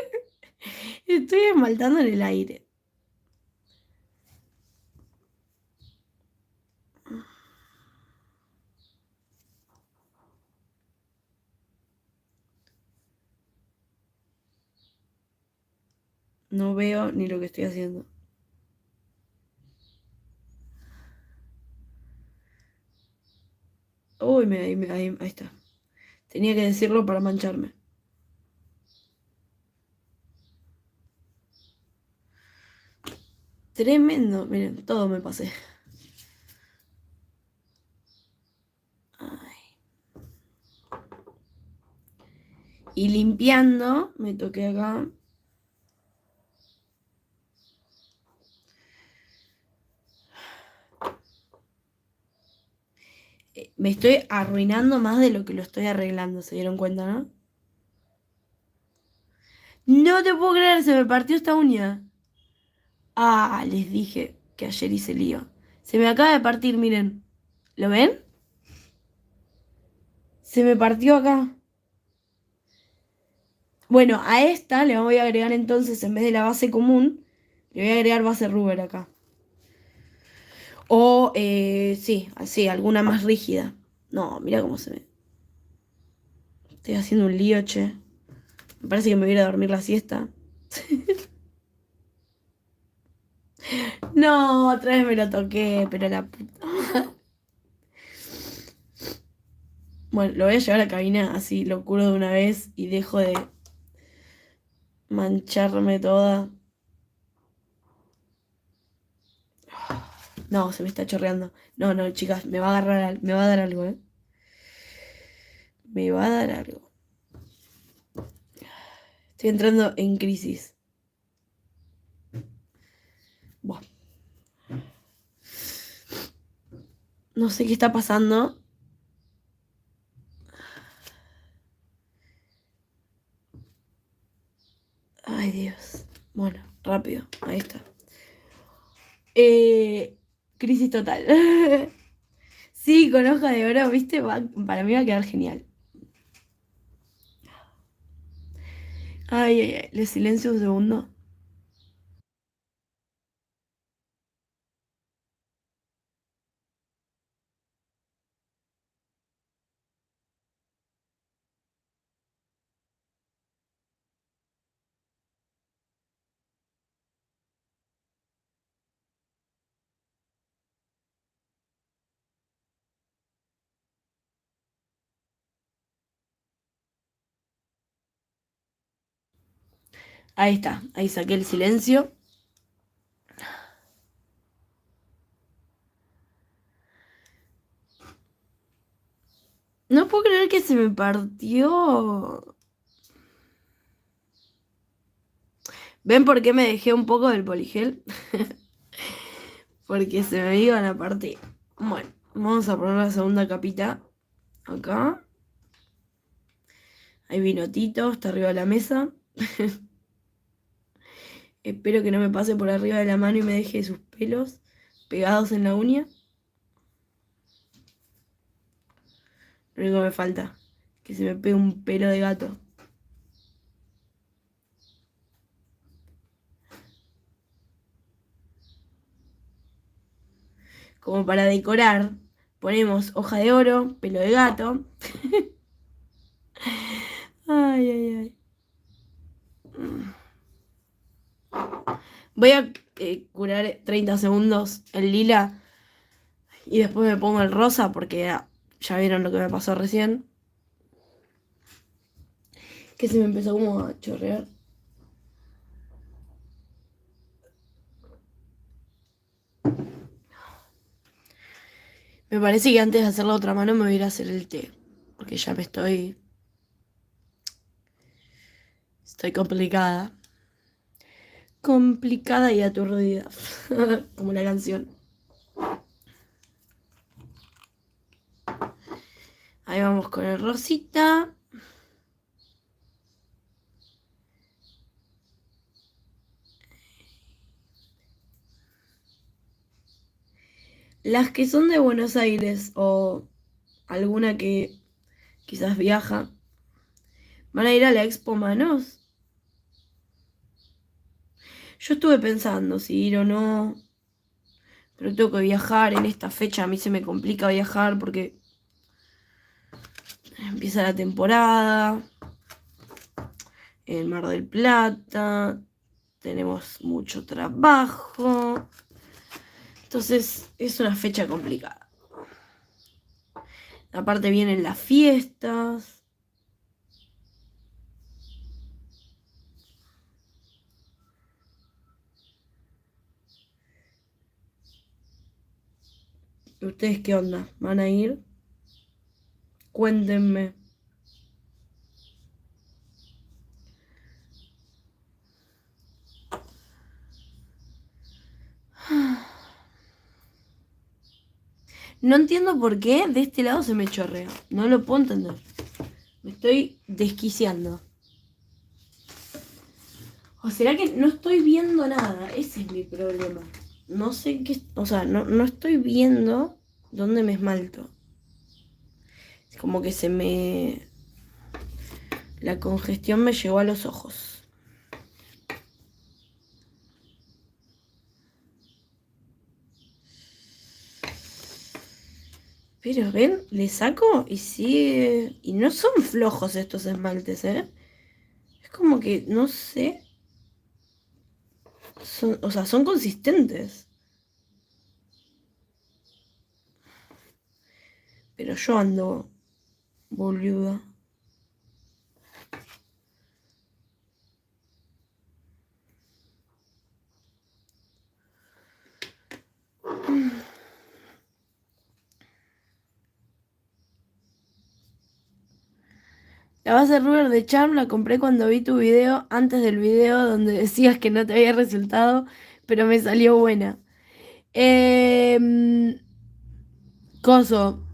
estoy esmaltando en el aire. No veo ni lo que estoy haciendo. Uy, ahí está. Tenía que decirlo para mancharme. Tremendo. Miren, todo me pasé. Ay. Y limpiando, me toqué acá. Me estoy arruinando más de lo que lo estoy arreglando, ¿se dieron cuenta, no? No te puedo creer, se me partió esta uña. Ah, les dije que ayer hice lío. Se me acaba de partir, miren. ¿Lo ven? Se me partió acá. Bueno, a esta le voy a agregar entonces, en vez de la base común, le voy a agregar base rubber acá. O, sí, así, alguna más rígida. No, mira cómo se ve. Estoy haciendo un lío, che. Me parece que me voy a ir a dormir la siesta. No, otra vez me lo toqué, pero la puta. Bueno, lo voy a llevar a la cabina, así lo curo de una vez y dejo de mancharme toda. No, se me está chorreando. No, no, chicas, me va a agarrar, me va a dar algo, ¿eh? Me va a dar algo. Estoy entrando en crisis. Buah. No sé qué está pasando. Ay, Dios. Bueno, rápido. Ahí está. Eh, crisis total. Sí, con hoja de oro, ¿viste? Para mí va a quedar genial. Ay, ay, ay. Le silencio un segundo. Ahí está, ahí saqué el silencio. No puedo creer que se me partió. ¿Ven por qué me dejé un poco del poligel? Porque se me iban a partir. Bueno, vamos a poner la segunda capita acá. Hay vinotito, está arriba de la mesa. Espero que no me pase por arriba de la mano y me deje sus pelos pegados en la uña. Lo único que me falta, que se me pegue un pelo de gato. Como para decorar, ponemos hoja de oro, pelo de gato. Ay, ay, ay. Voy a curar 30 segundos el lila y después me pongo el rosa porque ya vieron lo que me pasó recién. Que se me empezó como a chorrear. Me parece que antes de hacer la otra mano me voy a ir a hacer el té. Porque ya me estoy... Estoy complicada. Complicada y aturdida. Como la canción. Ahí vamos con el rosita. Las que son de Buenos Aires o alguna que quizás viaja, van a ir a la Expo Manos. Yo estuve pensando si ir o no, pero tengo que viajar en esta fecha. A mí se me complica viajar porque empieza la temporada en Mar del Plata, tenemos mucho trabajo, entonces es una fecha complicada. Aparte vienen las fiestas. ¿Ustedes qué onda? ¿Van a ir? Cuéntenme. No entiendo por qué de este lado se me chorrea. No lo puedo entender. Me estoy desquiciando. ¿O será que no estoy viendo nada? Ese es mi problema. No sé qué... O sea, no estoy viendo dónde me esmalto. Es como que se me... La congestión me llegó a los ojos. Pero ven, le saco y sigue... Y no son flojos estos esmaltes, ¿eh? Es como que, no sé... o sea, son consistentes. Pero yo ando boluda. La base Ruber de Charm la compré cuando vi tu video, antes del video donde decías que no te había resultado, pero me salió buena. Coso.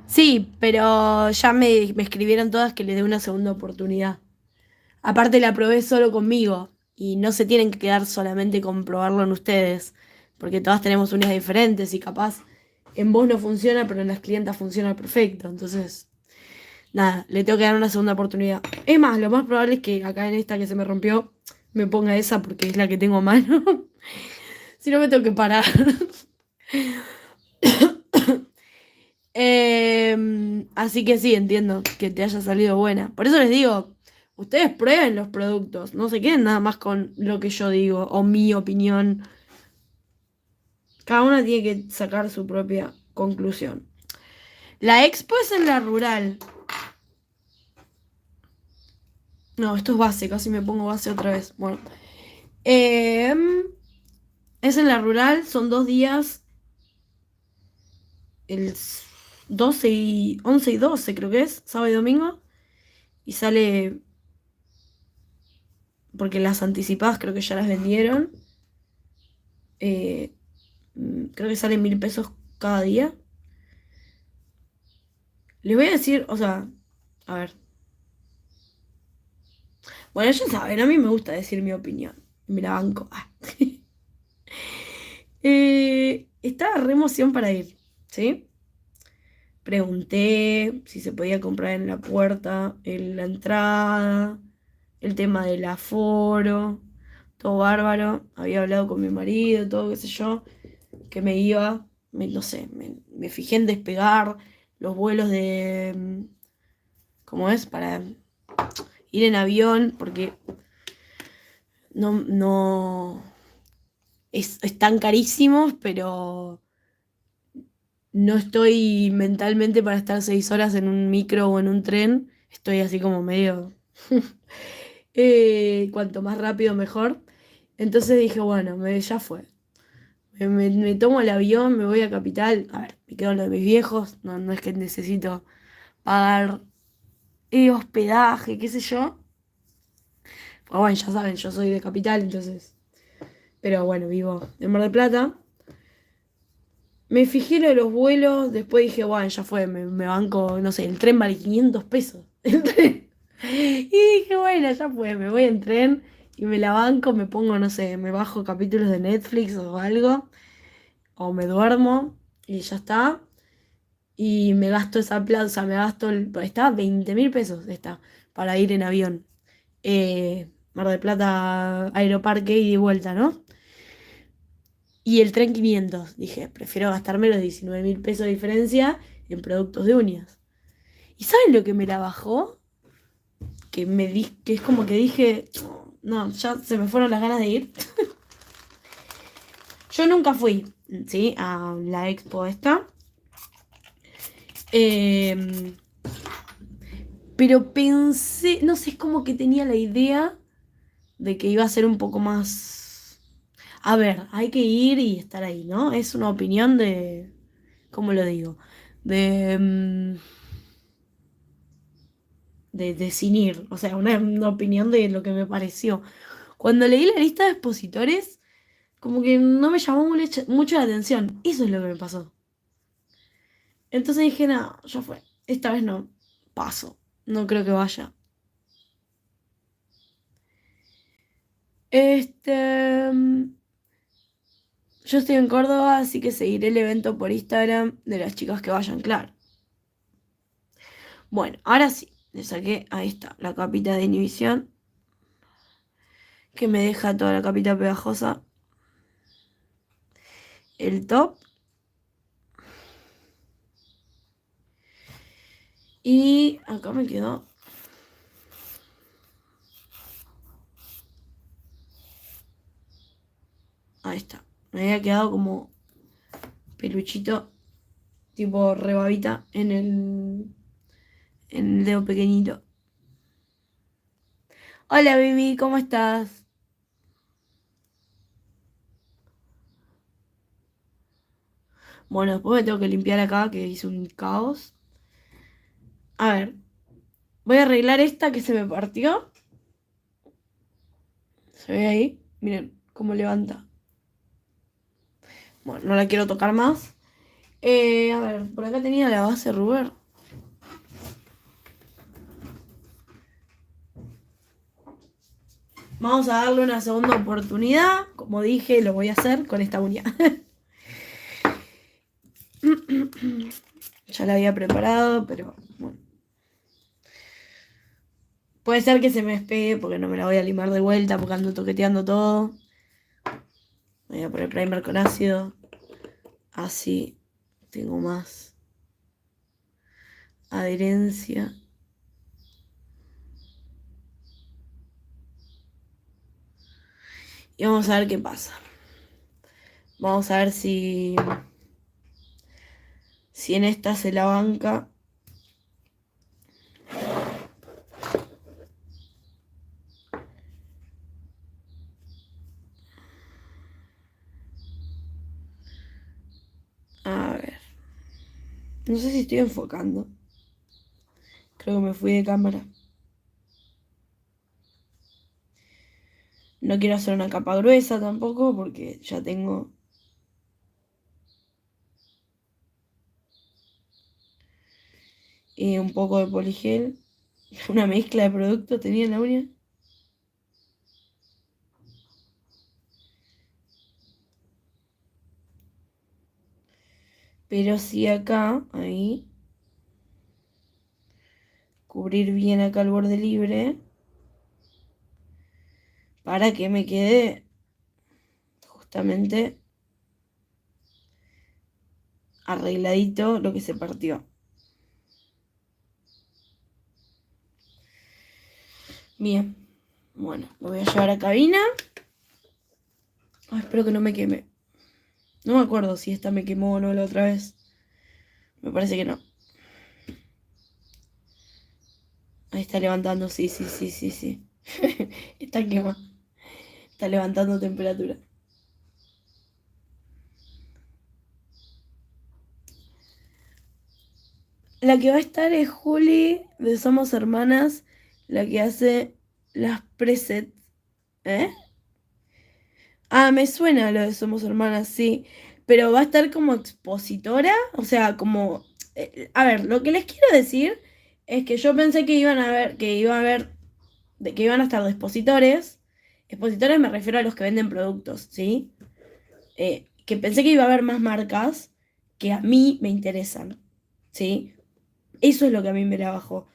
Sí, pero ya me escribieron todas que le dé una segunda oportunidad. Aparte la probé solo conmigo y no se tienen que quedar solamente con probarlo en ustedes, porque todas tenemos uñas diferentes y capaz en vos no funciona, pero en las clientas funciona perfecto. Entonces, nada, le tengo que dar una segunda oportunidad. Es más, lo más probable es que acá en esta que se me rompió me ponga esa porque es la que tengo a mano. Si no me tengo que parar. Así que sí, entiendo que te haya salido buena. Por eso les digo, ustedes prueben los productos, no se queden nada más con lo que yo digo o mi opinión. Cada una tiene que sacar su propia conclusión. La expo es en la rural. No, esto es base, casi me pongo base otra vez. Bueno. Em, es en la rural, son 2 días, el 12 y 11 y 12 creo que es, sábado y domingo. Y sale, porque las anticipadas creo que ya las vendieron. eh, Creo que sale 1.000 pesos cada día. Les voy a decir, o sea, a ver. Bueno, ya saben, a mí me gusta decir mi opinión. Me la banco. Ah. Estaba re emoción para ir, ¿sí? Pregunté si se podía comprar en la puerta, en la entrada, el tema del aforo, todo bárbaro. Había hablado con mi marido, todo, qué sé yo, que me iba, no sé, me fijé en Despegar, los vuelos de, ¿cómo es? Para ir en avión, porque no, están carísimos, pero no estoy mentalmente para estar 6 horas en un micro o en un tren. Estoy así como medio... cuanto más rápido mejor. Entonces dije, bueno, ya fue. Me tomo el avión, me voy a Capital. A ver, me quedo en lo de mis viejos. No es que necesito pagar hospedaje, qué sé yo. Pues bueno, ya saben, yo soy de Capital, entonces. Pero bueno, vivo en Mar del Plata. Me fijé lo de los vuelos, después dije, bueno, ya fue, me banco, no sé, el tren vale 500 pesos. El tren. Y dije, bueno, ya fue, me voy en tren y me la banco, me pongo, no sé, me bajo capítulos de Netflix o algo, o me duermo y ya está. Y me gasto esa plata, o sea, me gasto, está 20.000 pesos, está, para ir en avión. Mar del Plata, Aeroparque y de vuelta, ¿no? Y el tren 500. Dije, prefiero gastarme los 19.000 pesos de diferencia en productos de uñas. ¿Y saben lo que me la bajó? Que es como que dije, no, ya se me fueron las ganas de ir. Yo nunca fui, ¿sí? A la expo esta. Eh, pero pensé, no sé, es como que tenía la idea de que iba a ser un poco más... A ver, hay que ir y estar ahí, ¿no? Es una opinión de... ¿Cómo lo digo? De... de sin ir, o sea, una opinión de lo que me pareció. Cuando leí la lista de expositores, como que no me llamó mucho la atención. Eso es lo que me pasó. Entonces dije, no, ya fue. Esta vez no. Paso. No creo que vaya. Este. Yo estoy en Córdoba, así que seguiré el evento por Instagram de las chicas que vayan, claro. Bueno, ahora sí. Le saqué, ahí está, la capita de inhibición. Que me deja toda la capita pegajosa. El top. Y acá me quedó. Ahí está. Me había quedado como peluchito, tipo rebabita en el dedo pequeñito. Hola, baby, ¿cómo estás? Bueno, después me tengo que limpiar acá, que hice un caos. A ver, voy a arreglar esta que se me partió. ¿Se ve ahí? Miren cómo levanta. Bueno, no la quiero tocar más. A ver, por acá tenía la base Ruber. Vamos a darle una segunda oportunidad. Como dije, lo voy a hacer con esta uña. Ya la había preparado, pero bueno. Puede ser que se me despegue porque no me la voy a limar de vuelta porque ando toqueteando todo. Voy a poner primer con ácido. Así tengo más adherencia. Y vamos a ver qué pasa. Vamos a ver si en esta se la banca. No sé si estoy enfocando. Creo que me fui de cámara. No quiero hacer una capa gruesa tampoco porque ya tengo... un poco de poligel. Una mezcla de productos tenía en la uña. Pero sí acá, ahí. Cubrir bien acá el borde libre. Para que me quede justamente arregladito lo que se partió. Bien. Bueno, lo voy a llevar a cabina. Ay, espero que no me queme. No me acuerdo si esta me quemó o no la otra vez. Me parece que no. Ahí está levantando, sí, sí, sí, sí, sí. Está quema. Está levantando temperatura. La que va a estar es Juli de Somos Hermanas, la que hace las presets. ¿Eh? Ah, me suena lo de Somos Hermanas, sí. Pero va a estar como expositora, o sea, como... a ver, lo que les quiero decir es que yo pensé que iban a ver, que iba a haber, que iban a estar de expositores. Expositores me refiero a los que venden productos, ¿sí? Que pensé que iba a haber más marcas que a mí me interesan, ¿sí? Eso es lo que a mí me la bajó.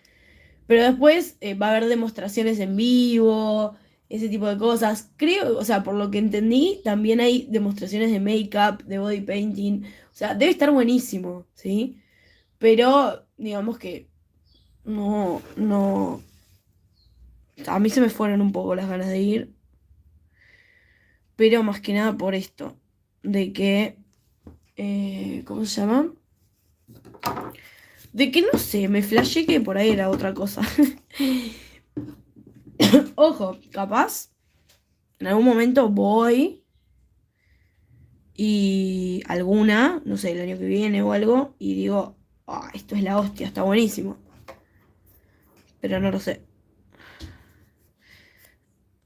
Pero después va a haber demostraciones en vivo, ese tipo de cosas. Creo, o sea, por lo que entendí, también hay demostraciones de make-up, de body painting. O sea, debe estar buenísimo, ¿sí? Pero digamos que no, no. A mí se me fueron un poco las ganas de ir. Pero más que nada por esto. De que. ¿Cómo se llama? De que no sé, me flashé que por ahí era otra cosa. Ojo, capaz. En algún momento voy y alguna, no sé, el año que viene o algo, y digo, "Ah, esto es la hostia, está buenísimo". Pero no lo sé.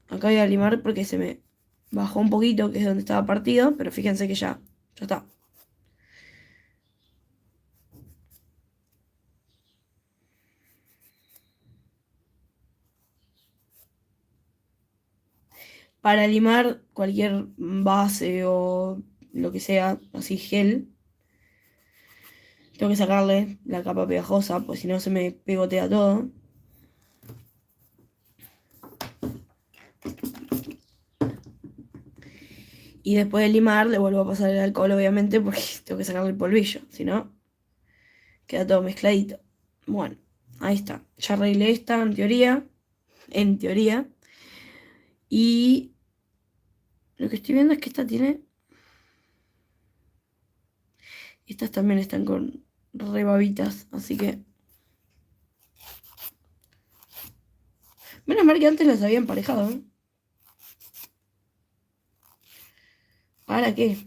Acá voy a limar porque se me bajó un poquito, que es donde estaba partido, pero fíjense que ya está. Para limar cualquier base o lo que sea, así gel, tengo que sacarle la capa pegajosa, pues si no se me pegotea todo. Y después de limar le vuelvo a pasar el alcohol, obviamente, porque tengo que sacarle el polvillo, si no, queda todo mezcladito. Bueno, ahí está. Ya arreglé esta en teoría. En teoría. Y lo que estoy viendo es que esta tiene. Estas también están con rebabitas. Así que. Menos mal que antes las había emparejado, ¿eh? ¿Para qué?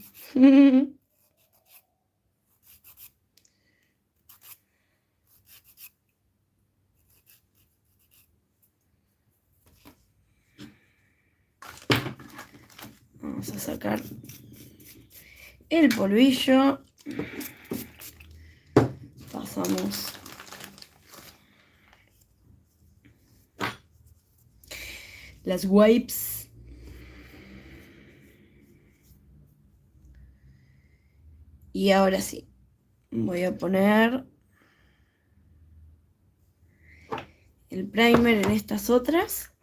Vamos a sacar el polvillo. Pasamos las wipes. Y ahora sí. Voy a poner el primer en estas otras.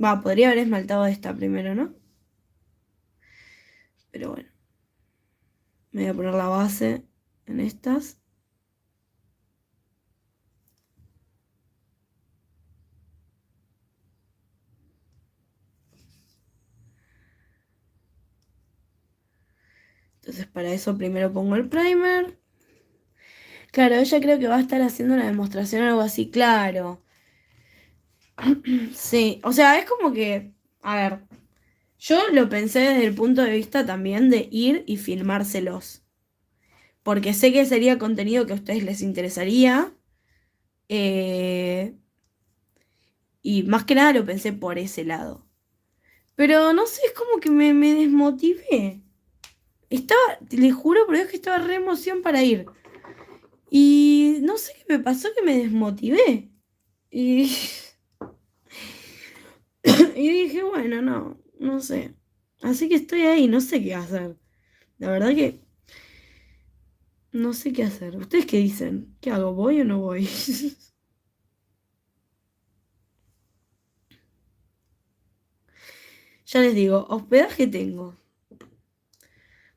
Va, podría haber esmaltado esta primero, ¿no? Pero bueno. Me voy a poner la base en estas. Entonces para eso primero pongo el primer. Claro, ella creo que va a estar haciendo una demostración o algo así, claro. Sí, o sea, es como que, a ver, yo lo pensé desde el punto de vista también de ir y filmárselos. porque sé que sería contenido que a ustedes les interesaría. eh, y más que nada lo pensé por ese lado. Pero no sé, es como que me desmotivé. Estaba, les juro por Dios que estaba re emoción para ir. Y no sé qué me pasó que me desmotivé. Y, y dije, bueno, no sé. Así que estoy ahí, no sé qué hacer. La verdad que no sé qué hacer. ¿Ustedes qué dicen? ¿Qué hago? ¿Voy o no voy? Ya les digo, hospedaje tengo.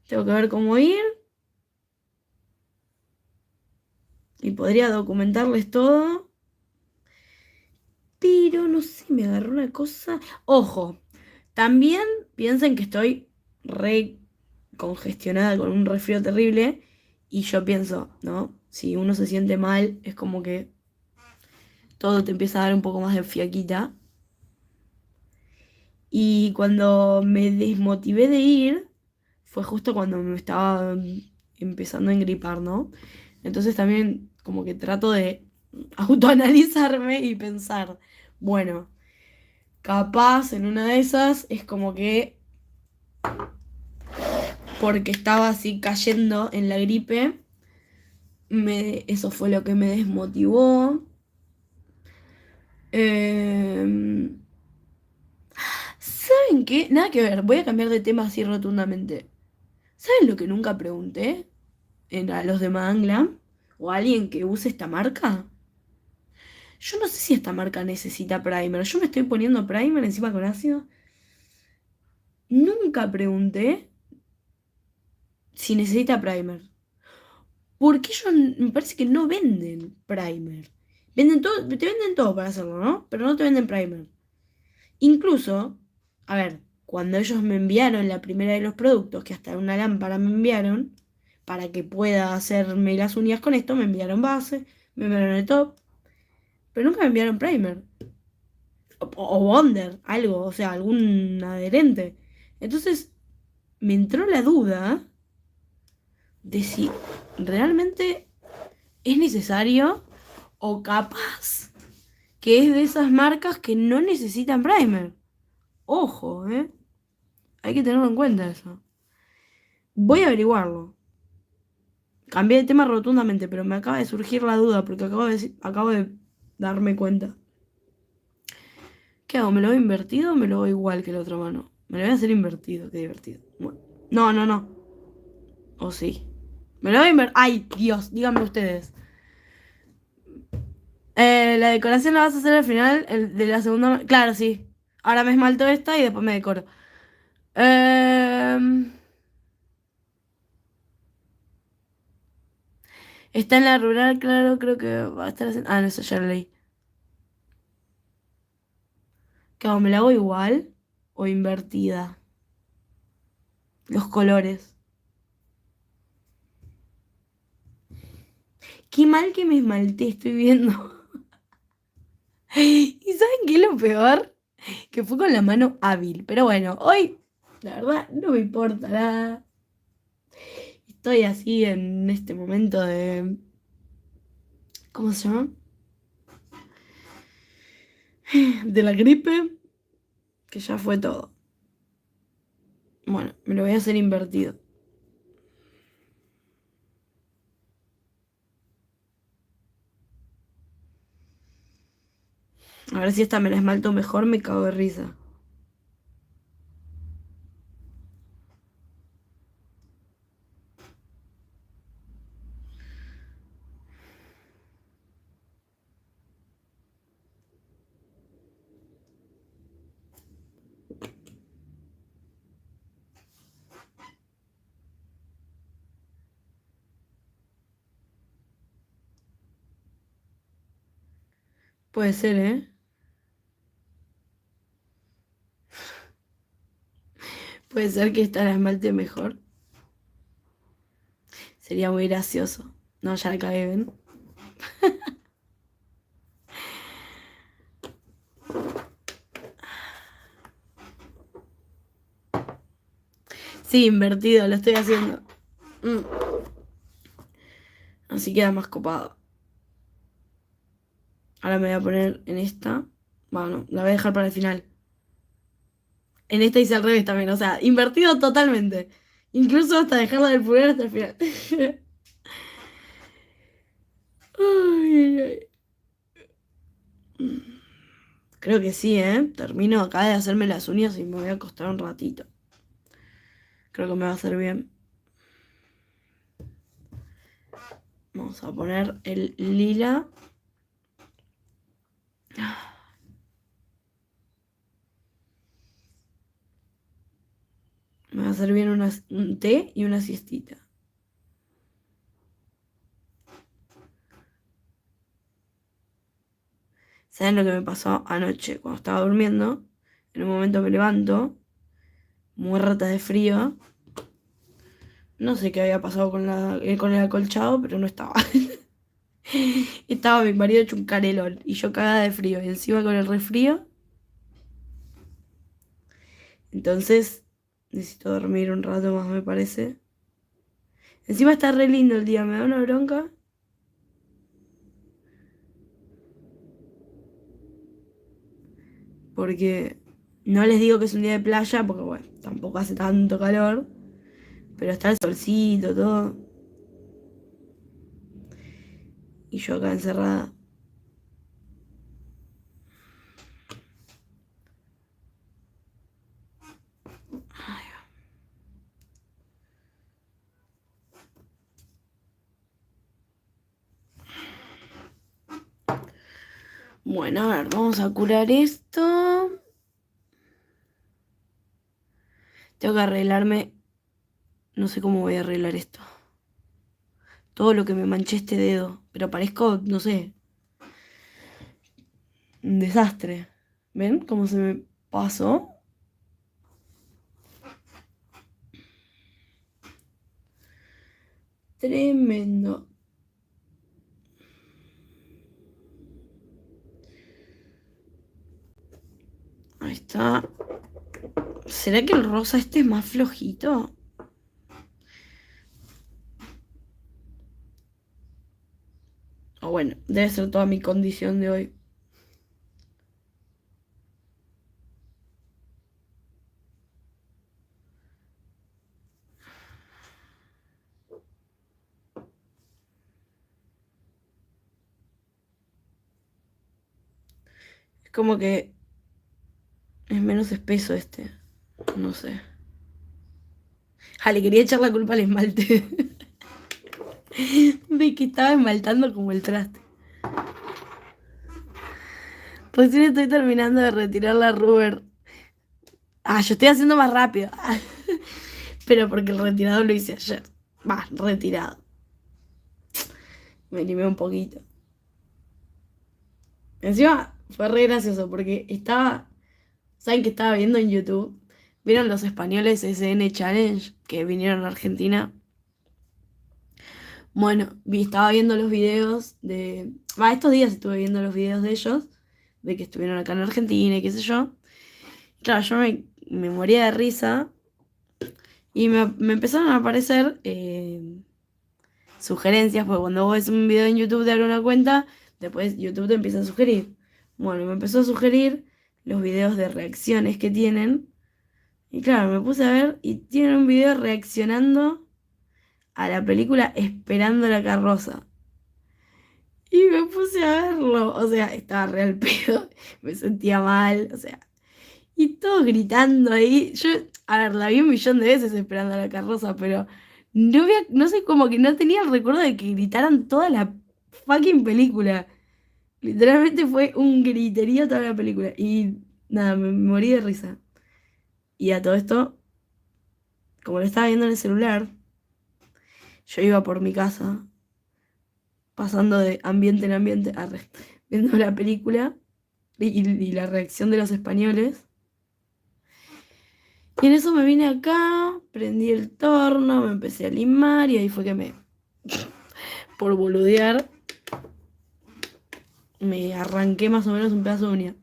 Tengo que ver cómo ir y podría documentarles todo. Pero no sé, me agarró una cosa. Ojo, también piensen que estoy re congestionada con un resfrío terrible. Y yo pienso, ¿no? Si uno se siente mal, es como que todo te empieza a dar un poco más de fiaquita. Y cuando me desmotivé de ir, fue justo cuando me estaba empezando a engripar, ¿no? Entonces también como que trato de autoanalizarme y pensar, bueno, capaz en una de esas es como que porque estaba así cayendo en la gripe, eso fue lo que me desmotivó. Eh, ¿Saben qué? Nada que ver, voy a cambiar de tema así rotundamente. ¿Saben lo que nunca pregunté a los de Manglam? ¿O a alguien que use esta marca? Yo no sé si esta marca necesita primer. Yo me estoy poniendo primer encima con ácido. Nunca pregunté si necesita primer. Porque ellos me parece que no venden primer. Venden todo, te venden todo para hacerlo, ¿no? Pero no te venden primer. Incluso, a ver, cuando ellos me enviaron la primera de los productos, que hasta una lámpara me enviaron, para que pueda hacerme las uñas con esto, me enviaron base, me enviaron el top, pero nunca me enviaron primer. O Bonder, algo, o sea, algún adherente. Entonces, me entró la duda de si realmente es necesario o capaz que es de esas marcas que no necesitan primer. Ojo, ¿eh? Hay que tenerlo en cuenta eso. Voy a averiguarlo. Cambié de tema rotundamente, pero me acaba de surgir la duda porque acabo de darme cuenta. ¿Qué hago? ¿Me lo voy invertido o me lo voy igual que la otra mano? Me lo voy a hacer invertido, qué divertido. Bueno. No. ¿O sí? Me lo voy a invertir. ¡Ay, Dios! Díganme ustedes. La decoración la vas a hacer al final de la segunda. Claro, sí. Ahora me esmalto esta y después me decoro. Em, Está en la rural, claro, creo que va a estar haciendo. Ah, no, eso ya lo leí. ¿Qué hago? ¿Me la hago igual o invertida? Los colores. Qué mal que me esmalté, estoy viendo. ¿Y saben qué es lo peor? Que fue con la mano hábil. Pero bueno, hoy, la verdad, no me importa nada. Estoy así en este momento de... ¿Cómo se llama? De la gripe, que ya fue todo. Bueno, me lo voy a hacer invertido. A ver si esta me la esmalto mejor, me cago de risa. Puede ser, ¿eh? Puede ser que esta la esmalte mejor. Sería muy gracioso. No, ya la cagué, ¿ven? Sí, invertido, lo estoy haciendo. Mm. Así queda más copado. Ahora me voy a poner en esta. Bueno, la voy a dejar para el final. En esta hice al revés también, o sea, invertido totalmente. Incluso hasta dejarla del pulgar hasta el final. Ay, ay, ay. Creo que sí, ¿eh? Termino acá de hacerme las uñas y me voy a acostar un ratito. Creo que me va a hacer bien. Vamos a poner el lila. Me va a hacer bien un té y una siestita. ¿Saben lo que me pasó anoche cuando estaba durmiendo? En un momento me levanto, muerta de frío. No sé qué había pasado con el acolchado, pero no estaba. Estaba mi marido hecho un carelón y yo cagada de frío. Y encima con el resfrío. Entonces necesito dormir un rato más, me parece. Encima está re lindo el día, me da una bronca. Porque no les digo que es un día de playa, porque bueno, tampoco hace tanto calor. Pero está el solcito, todo. Y yo acá encerrada. Bueno, a ver, vamos a curar esto. Tengo que arreglarme. No sé cómo voy a arreglar esto. Todo lo que me manché este dedo. Pero parezco, no sé, un desastre. ¿Ven cómo se me pasó? Tremendo. Ahí está. ¿Será que el rosa este es más flojito? O bueno, debe ser toda mi condición de hoy. Es como que es menos espeso este. No sé. Ah, le quería echar la culpa al esmalte. De que estaba esmaltando como el traste. Recién estoy terminando de retirar la rubber. Ah, yo estoy haciendo más rápido. Pero porque el retirado lo hice ayer. Va, retirado. Me animé un poquito. Encima fue re gracioso porque estaba. ¿Saben qué estaba viendo en YouTube? ¿Vieron los españoles SN Challenge que vinieron a Argentina? Bueno, estaba viendo los videos de... Va, estos días estuve viendo los videos de ellos, de que estuvieron acá en Argentina y qué sé yo. Claro, yo me moría de risa y me empezaron a aparecer sugerencias, porque cuando vos ves un video en YouTube de alguna cuenta, después YouTube te empieza a sugerir. Bueno, me empezó a sugerir los videos de reacciones que tienen. Y claro, me puse a ver y tienen un video reaccionando a la película Esperando la carroza. Y me puse a verlo, o sea, estaba re al pedo, me sentía mal, o sea, y todos gritando ahí. Yo, a ver, la vi un millón de veces Esperando a la carroza, pero no sé, como que no tenía el recuerdo de que gritaran toda la fucking película. Literalmente fue un griterío toda la película. Y nada, me morí de risa. Y a todo esto, como lo estaba viendo en el celular, yo iba por mi casa, pasando de ambiente en ambiente, viendo la película y la reacción de los españoles. Y en eso me vine acá, prendí el torno, me empecé a limar y ahí fue que por boludear, me arranqué más o menos un pedazo de uña.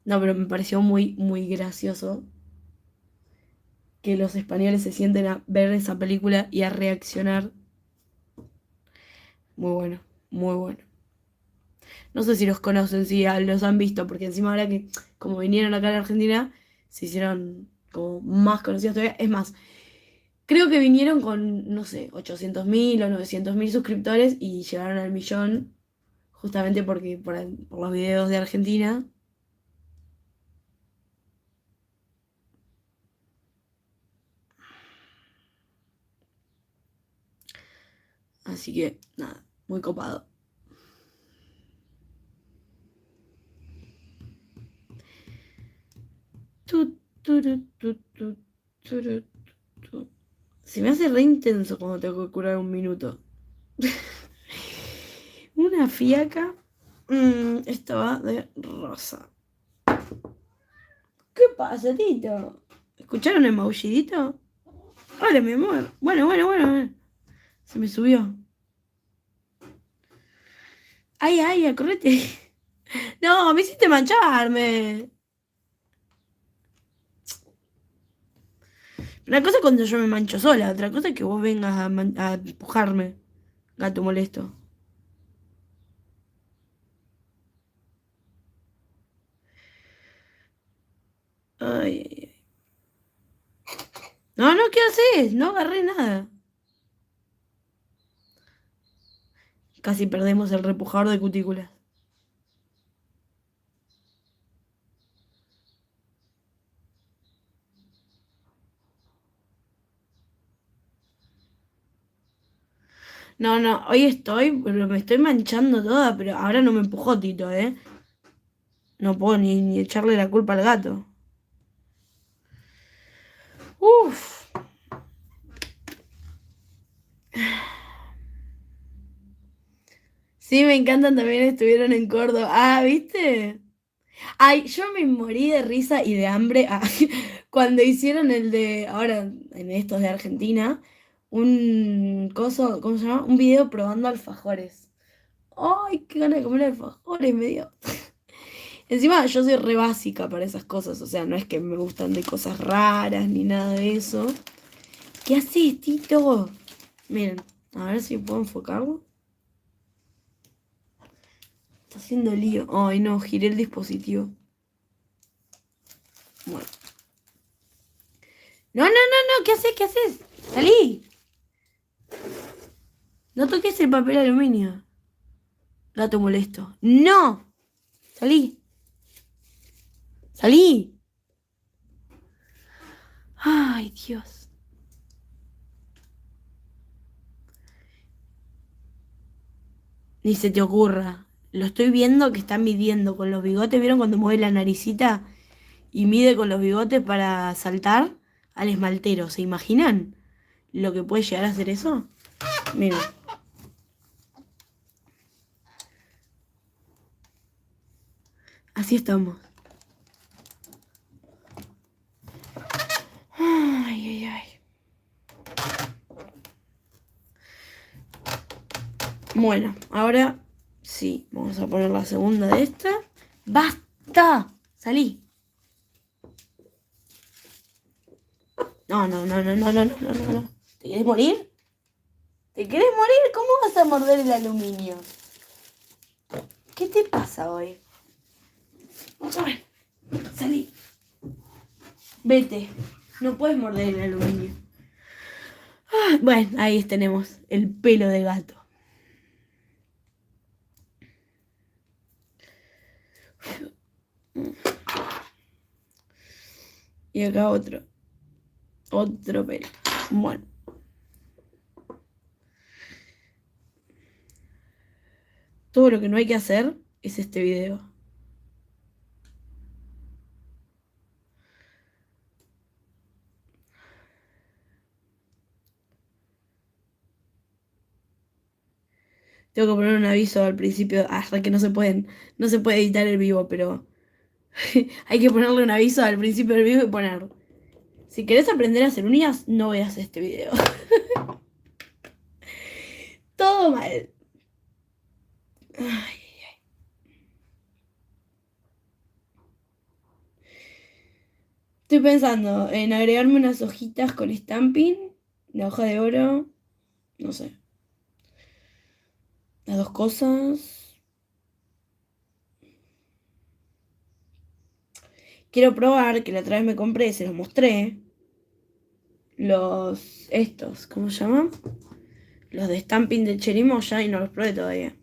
No, pero me pareció muy, muy gracioso que los españoles se sienten a ver esa película y a reaccionar. Muy bueno, muy bueno. No sé si los conocen, si los han visto, porque encima ahora que como vinieron acá a la Argentina, se hicieron como más conocidos todavía. Es más, creo que vinieron con, no sé, 800.000 o 900.000 suscriptores y llegaron al millón, justamente porque por los videos de Argentina. Así que, nada, muy copado. Tu, turu, turu, tu. Se me hace re intenso cuando tengo que curar un minuto. Una fiaca. Esto va de rosa. ¿Qué pasa, Tito? ¿Escucharon el maullidito? Hola, mi amor. Bueno, bueno, bueno, bueno. Se me subió. Ay, ay, acordate. No, me hiciste mancharme. Una cosa es cuando yo me mancho sola, otra cosa es que vos vengas a empujarme. Gato molesto. Ay, ay, ay. No, no, ¿qué haces? No agarré nada. Casi perdemos el repujador de cutículas. No, no, hoy estoy, pero me estoy manchando toda, pero ahora no me empujó Tito, ¿eh? No puedo ni echarle la culpa al gato. Uf. Sí, me encantan también, estuvieron en Córdoba. Ah, ¿viste? Ay, yo me morí de risa y de hambre cuando hicieron el de, ahora en estos de Argentina, un coso, ¿cómo se llama? Un video probando alfajores. Ay, qué ganas de comer alfajores, me dio. Encima yo soy re básica para esas cosas, o sea, no es que me gustan de cosas raras ni nada de eso. ¿Qué haces, Tito? Miren, a ver si puedo enfocarlo. Está haciendo lío. Ay, no, giré el dispositivo. Bueno. No, no, no, no, ¿qué haces? ¿Qué haces? Salí. No toques el papel aluminio. Gato molesto. ¡No! Salí. Salí. Ay, Dios. Ni se te ocurra. Lo estoy viendo que está midiendo con los bigotes. ¿Vieron cuando mueve la naricita? Y mide con los bigotes para saltar al esmaltero. ¿Se imaginan lo que puede llegar a hacer eso? Miren. Así estamos. Ay, ay, ay. Bueno, ahora sí, vamos a poner la segunda de esta. ¡Basta! Salí. No, no, no, no, no, no, no, no, no. ¿Te querés morir? ¿Te querés morir? ¿Cómo vas a morder el aluminio? ¿Qué te pasa hoy? A ver, salí. Vete. No puedes morder el aluminio. Ah, bueno, ahí tenemos el pelo de gato. Y acá otro. Otro pelo. Bueno. Todo lo que no hay que hacer es este video. Tengo que poner un aviso al principio, hasta que no se puede editar el vivo, pero hay que ponerle un aviso al principio del vivo y poner, si querés aprender a hacer uñas, no veas este video. Todo mal. Ay, Estoy pensando en agregarme unas hojitas con stamping, la hoja de oro, no sé, las dos cosas. Quiero probar, que la otra vez me compré, se los mostré, estos, ¿cómo se llaman? Los de stamping de Cherimoya y no los probé todavía.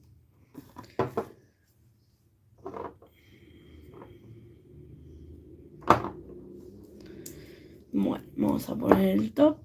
Bueno, vamos a poner el top.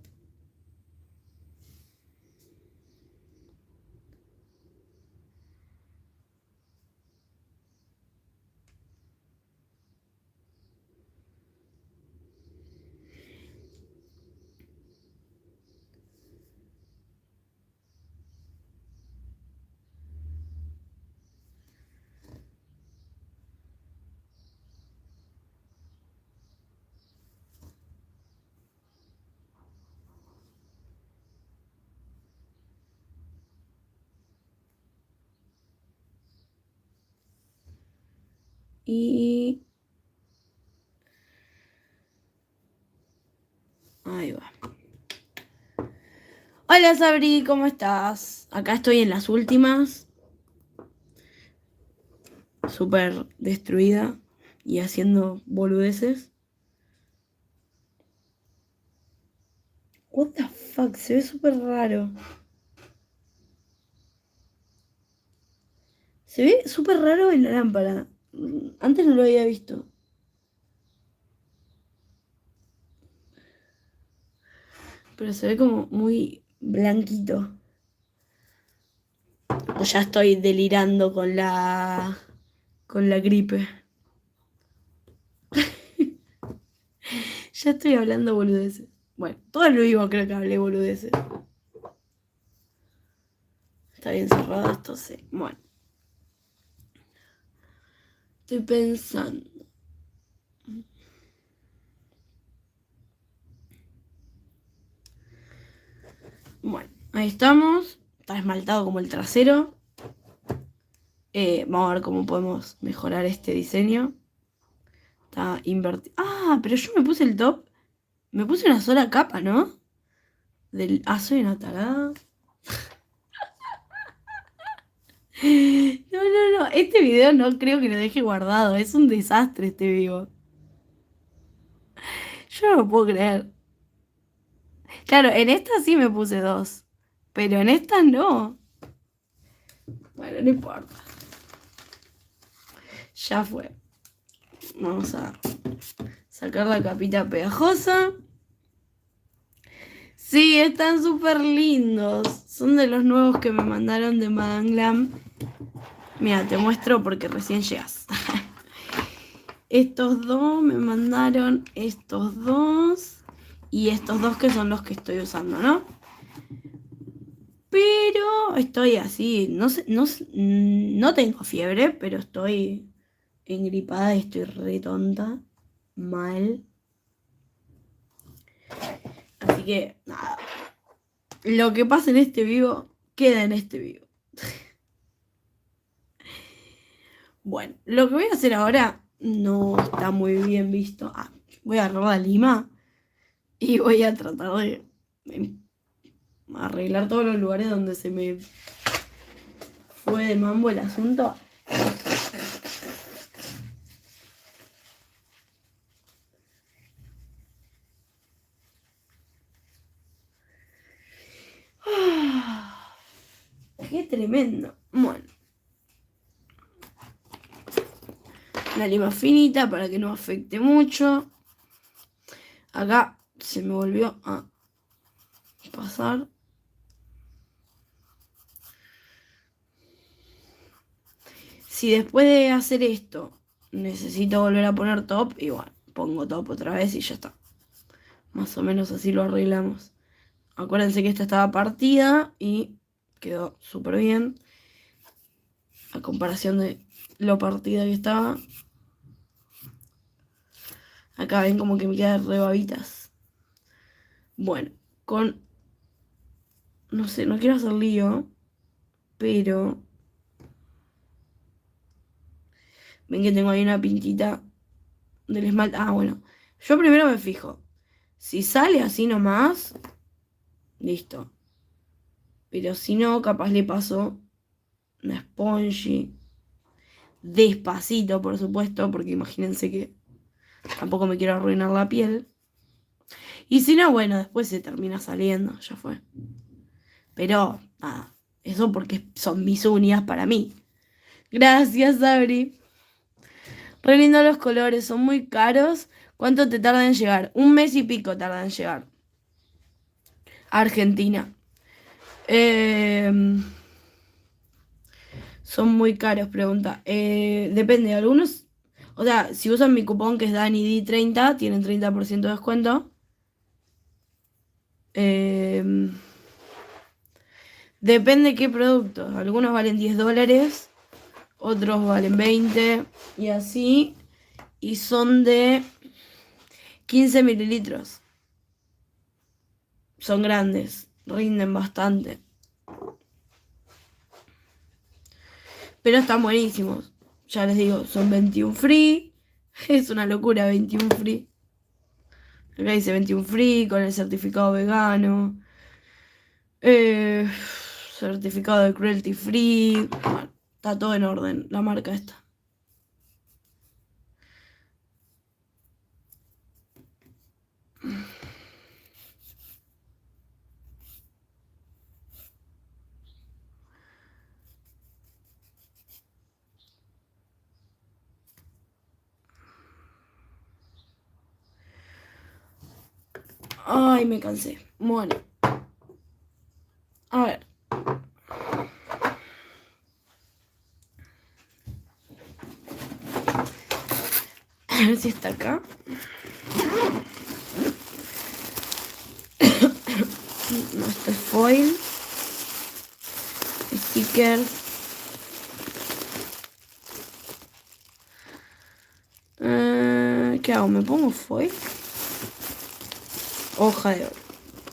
Y... ahí va. Hola Sabri, ¿cómo estás? Acá estoy en las últimas. Súper destruida y haciendo boludeces. What the fuck, se ve súper raro. Se ve súper raro en la lámpara. Antes no lo había visto. Pero se ve como muy blanquito. O ya estoy delirando con la gripe. Ya estoy hablando boludeces. Bueno, todo el vivo creo que hablé boludeces. Está bien cerrado esto, sí. Bueno. Estoy pensando. Bueno, ahí estamos. Está esmaltado como el trasero. Vamos a ver cómo podemos mejorar este diseño. Está invertido. Ah, pero yo me puse el top. Me puse una sola capa, ¿no? Soy una tarada. No, no, no. Este video no creo que lo deje guardado. Es un desastre este vivo. Yo no lo puedo creer. Claro, en esta sí me puse dos. Pero en esta no. Bueno, no importa. Ya fue. Vamos a sacar la capita pegajosa. Sí, están súper lindos. Son de los nuevos que me mandaron de Madame Glam. Mira, te muestro porque recién llegas. Estos dos me mandaron estos dos. Y estos dos que son los que estoy usando, ¿no? Pero estoy así, no tengo fiebre, pero estoy engripada y estoy re tonta. Mal. Así que, nada. Lo que pasa en este vivo, queda en este vivo. Bueno, lo que voy a hacer ahora no está muy bien visto. Voy a agarrar la lima y voy a tratar de arreglar todos los lugares donde se me fue de mambo el asunto. Qué tremendo. Bueno. La lima finita para que no afecte mucho. Acá se me volvió a pasar. Si después de hacer esto necesito volver a poner top, igual pongo top otra vez y ya está. Más o menos así lo arreglamos. Acuérdense que esta estaba partida y quedó súper bien. A comparación de lo partida que estaba. Acá ven como que me quedan re babitas. Bueno, no sé, no quiero hacer lío, pero ven que tengo ahí una pintita del esmalte. Bueno, Yo primero me fijo. Si sale así nomás, listo. Pero si no, capaz le paso una spongy. Despacito, por supuesto, porque imagínense que tampoco me quiero arruinar la piel. Y si no, bueno, después se termina saliendo, ya fue. Pero, nada, eso porque son mis uñas para mí. Gracias, Sabri. Re lindo los colores, son muy caros. ¿Cuánto te tarda en llegar? 1 mes y pico tarda en llegar. A Argentina. Son muy caros, pregunta. Depende, algunos. O sea, si usan mi cupón que es DaniD30, tienen 30% de descuento. Depende qué productos. Algunos valen $10, otros valen 20 y así. Y son de 15 mililitros. Son grandes, rinden bastante. Pero están buenísimos. Ya les digo, son 21 free. Es una locura, 21 free. Acá dice 21 free con el certificado vegano. Eh, certificado de cruelty free. Bueno, está todo en orden, la marca esta. Ay, me cansé. Bueno. A ver. A ver si está acá. No, esto es foil. Sticker. ¿Qué hago? ¿Me pongo foil? Hoja de oro.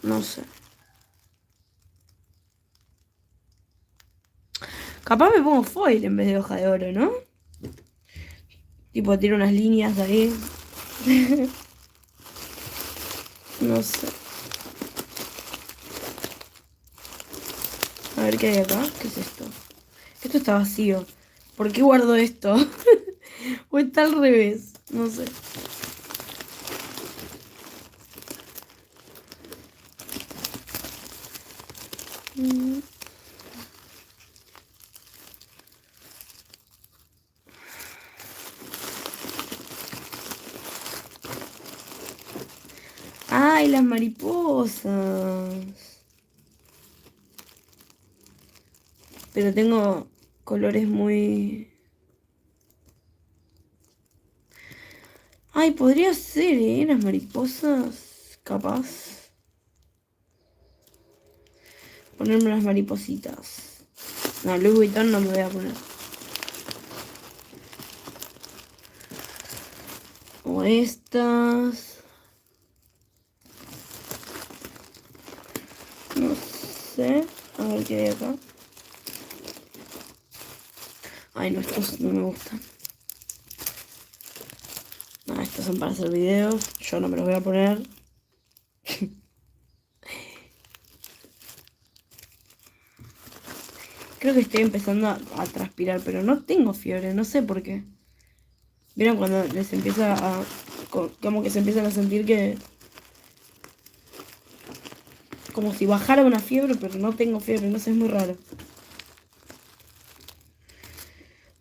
No sé. Capaz me pongo foil en vez de hoja de oro, ¿no? Tipo, tiro unas líneas ahí. No sé. A ver qué hay acá. ¿Qué es esto? Esto está vacío. ¿Por qué guardo esto? O está al revés. No sé. ¡Ay, las mariposas! Pero tengo colores muy... Ay, podría ser, ¿eh? Las mariposas. Capaz. Ponerme unas maripositas. No, Louis Vuitton no me voy a poner. O estas. No sé. A ver qué hay acá. Ay, no, estos no me gustan. No, estos son para hacer videos. Yo no me los voy a poner. Creo que estoy empezando a transpirar, pero no tengo fiebre, no sé por qué. ¿Vieron cuando les empieza a... como que se empiezan a sentir que... como si bajara una fiebre, pero no tengo fiebre, no sé, es muy raro.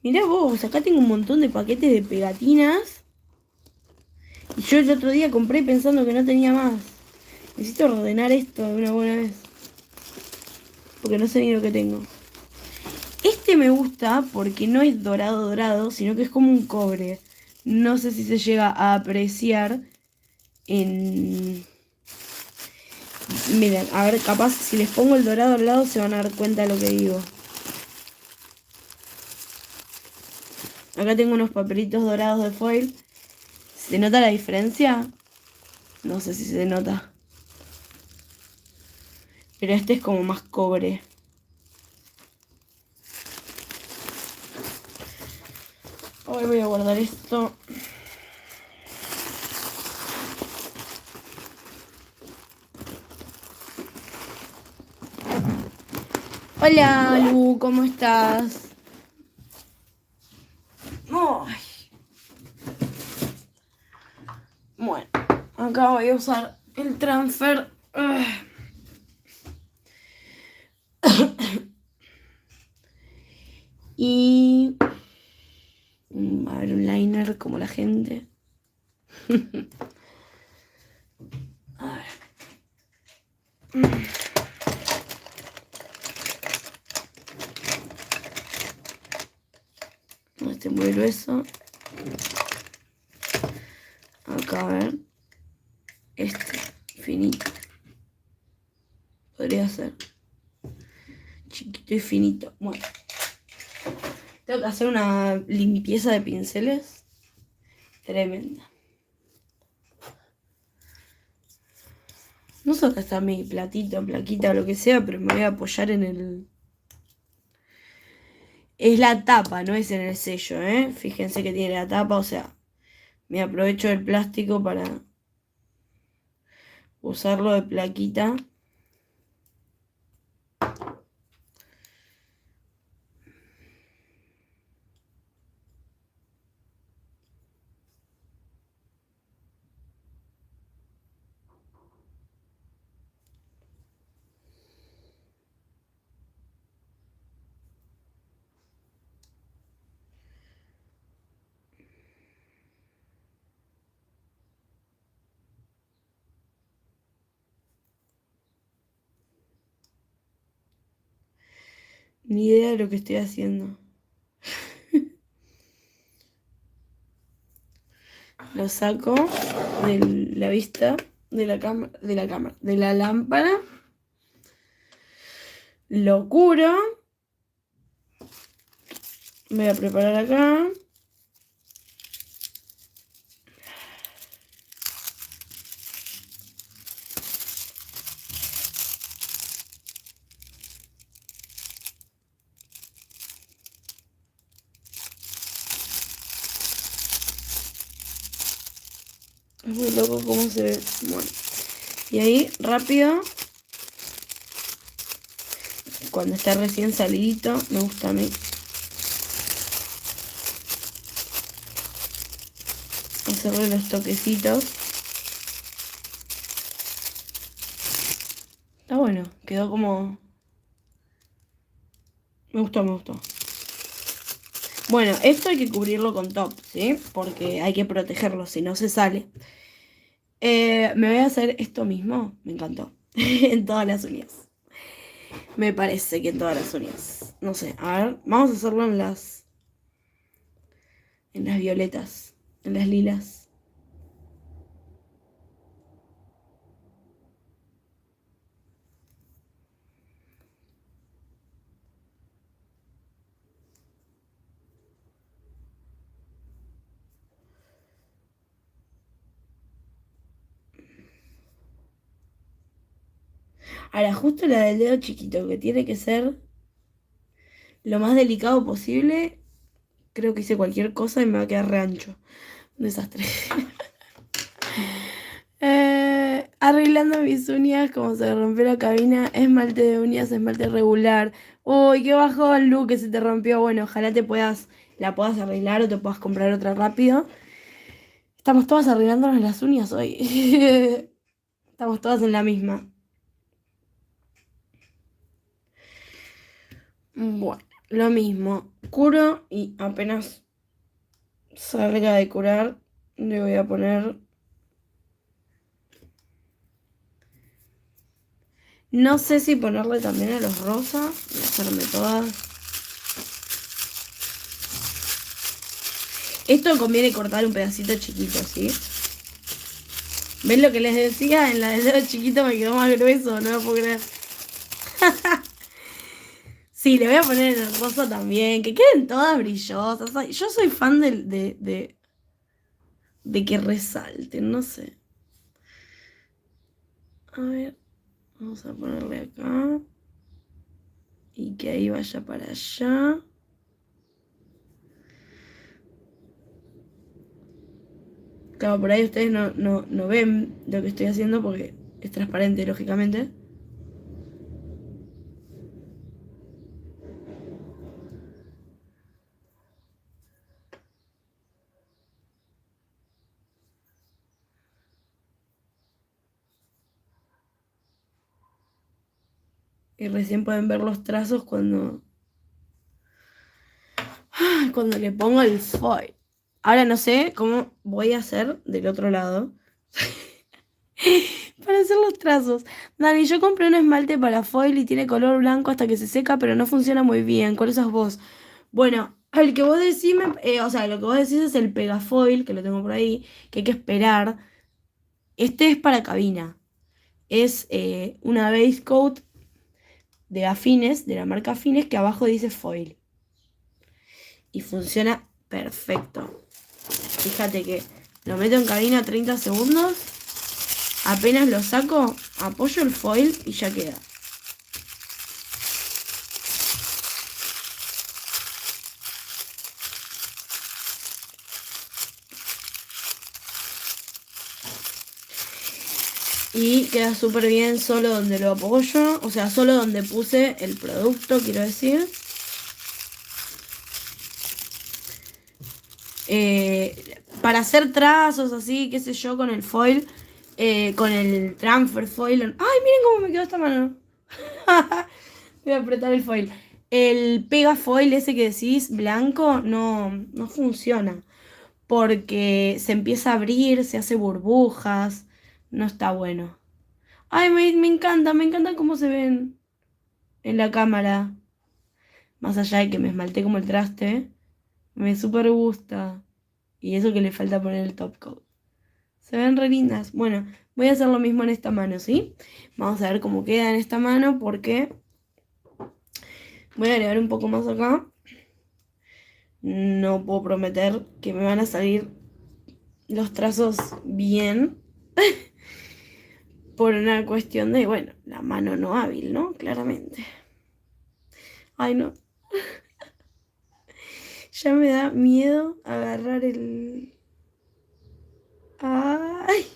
Mirá vos, acá tengo un montón de paquetes de pegatinas. Y yo el otro día compré pensando que no tenía más. Necesito ordenar esto de una buena vez. Porque no sé ni lo que tengo. Este me gusta porque no es dorado dorado, sino que es como un cobre. No sé si se llega a apreciar en... Miren, a ver, capaz si les pongo el dorado al lado se van a dar cuenta de lo que digo. Acá tengo unos papelitos dorados de foil. ¿Se nota la diferencia? No sé si se nota. Pero este es como más cobre. Hoy voy a guardar esto. Hola, Lu, ¿cómo estás? Ay, bueno, acá voy a usar el transfer. Y a ver, un liner como la gente. A ver. Este es muy grueso. Acá, a ver. Este, finito. Podría ser. Chiquito y finito. Bueno. Tengo que hacer una limpieza de pinceles tremenda. No sé dónde está mi platito, plaquita o lo que sea, pero me voy a apoyar en el... Es la tapa, no es en el sello, ¿eh? Fíjense que tiene la tapa, o sea, me aprovecho del plástico para usarlo de plaquita. Ni idea de lo que estoy haciendo. Lo saco de la vista de la cámara, de la lámpara. Lo curo. Voy a preparar acá. Es muy loco cómo se ve. Bueno. Y ahí, rápido. Cuando está recién salidito, me gusta a mí. Hacerle los toquecitos. Está bueno, quedó como... Me gustó, me gustó. Bueno, esto hay que cubrirlo con top, ¿sí? Porque hay que protegerlo, si no se sale. Me voy a hacer esto mismo, me encantó. En todas las uñas. Me parece que en todas las uñas. No sé, a ver, vamos a hacerlo en las... En las violetas, en las lilas. Ahora, justo la del dedo chiquito, que tiene que ser lo más delicado posible. Creo que hice cualquier cosa y me va a quedar re ancho. Un desastre. Arreglando mis uñas, como se rompió la cabina, esmalte de uñas, esmalte regular. Uy, qué bajón, Lu, que se te rompió. Bueno, ojalá la puedas arreglar o te puedas comprar otra rápido. Estamos todas arreglándonos las uñas hoy. Estamos todas en la misma. Bueno, lo mismo. Curo y apenas salga de curar, le voy a poner... No sé si ponerle también a los rosas. Voy a hacerme todas. Esto conviene cortar un pedacito chiquito, ¿sí? ¿Ven lo que les decía? En la del dedo chiquito me quedó más grueso, no lo puedo creer. Sí, le voy a poner en el rosa también, que queden todas brillosas. Ay, yo soy fan de que resalten, no sé. A ver, vamos a ponerle acá. Y que ahí vaya para allá. Claro, por ahí ustedes no ven lo que estoy haciendo porque es transparente, lógicamente. Y recién pueden ver los trazos cuando le pongo el foil. Ahora no sé cómo voy a hacer del otro lado para hacer los trazos. Dani, yo compré un esmalte para foil y tiene color blanco hasta que se seca, pero no funciona muy bien. ¿Cuál usas vos? Bueno, el que vos decís, o sea, lo que vos decís es el Pegafoil, que lo tengo por ahí, que hay que esperar. Este es para cabina. Es una base coat de Afines, de la marca Afines, que abajo dice foil. Y funciona perfecto. Fíjate que lo meto en cabina 30 segundos. Apenas lo saco, apoyo el foil y ya queda. Y queda súper bien solo donde lo apoyo, o sea, solo donde puse el producto, quiero decir. Para hacer trazos así, qué sé yo, con el foil, con el transfer foil. ¡Ay, miren cómo me quedó esta mano! Voy a apretar el foil. El pega foil ese que decís, blanco, no funciona. Porque se empieza a abrir, se hace burbujas. No está bueno. Ay, me encanta cómo se ven en la cámara. Más allá de que me esmalté como el traste, me súper gusta. Y eso que le falta poner el top coat. Se ven re lindas. Bueno, voy a hacer lo mismo en esta mano, ¿sí? Vamos a ver cómo queda en esta mano porque voy a agregar un poco más acá. No puedo prometer que me van a salir los trazos bien. Por una cuestión de, bueno, la mano no hábil, ¿no? Claramente. Ay, no. Ya me da miedo agarrar el... Ay.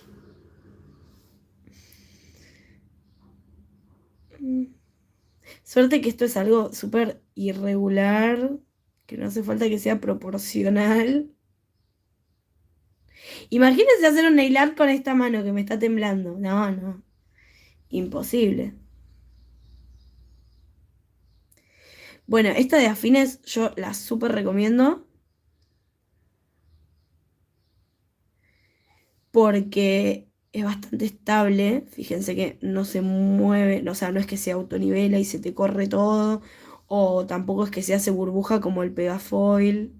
Suerte que esto es algo súper irregular, que no hace falta que sea proporcional. Imagínense hacer un nail art con esta mano que me está temblando. No. Imposible. Bueno, esta de Afines yo la súper recomiendo. Porque es bastante estable. Fíjense que no se mueve, o sea, no es que se autonivela y se te corre todo. O tampoco es que se hace burbuja como el Pegafoil.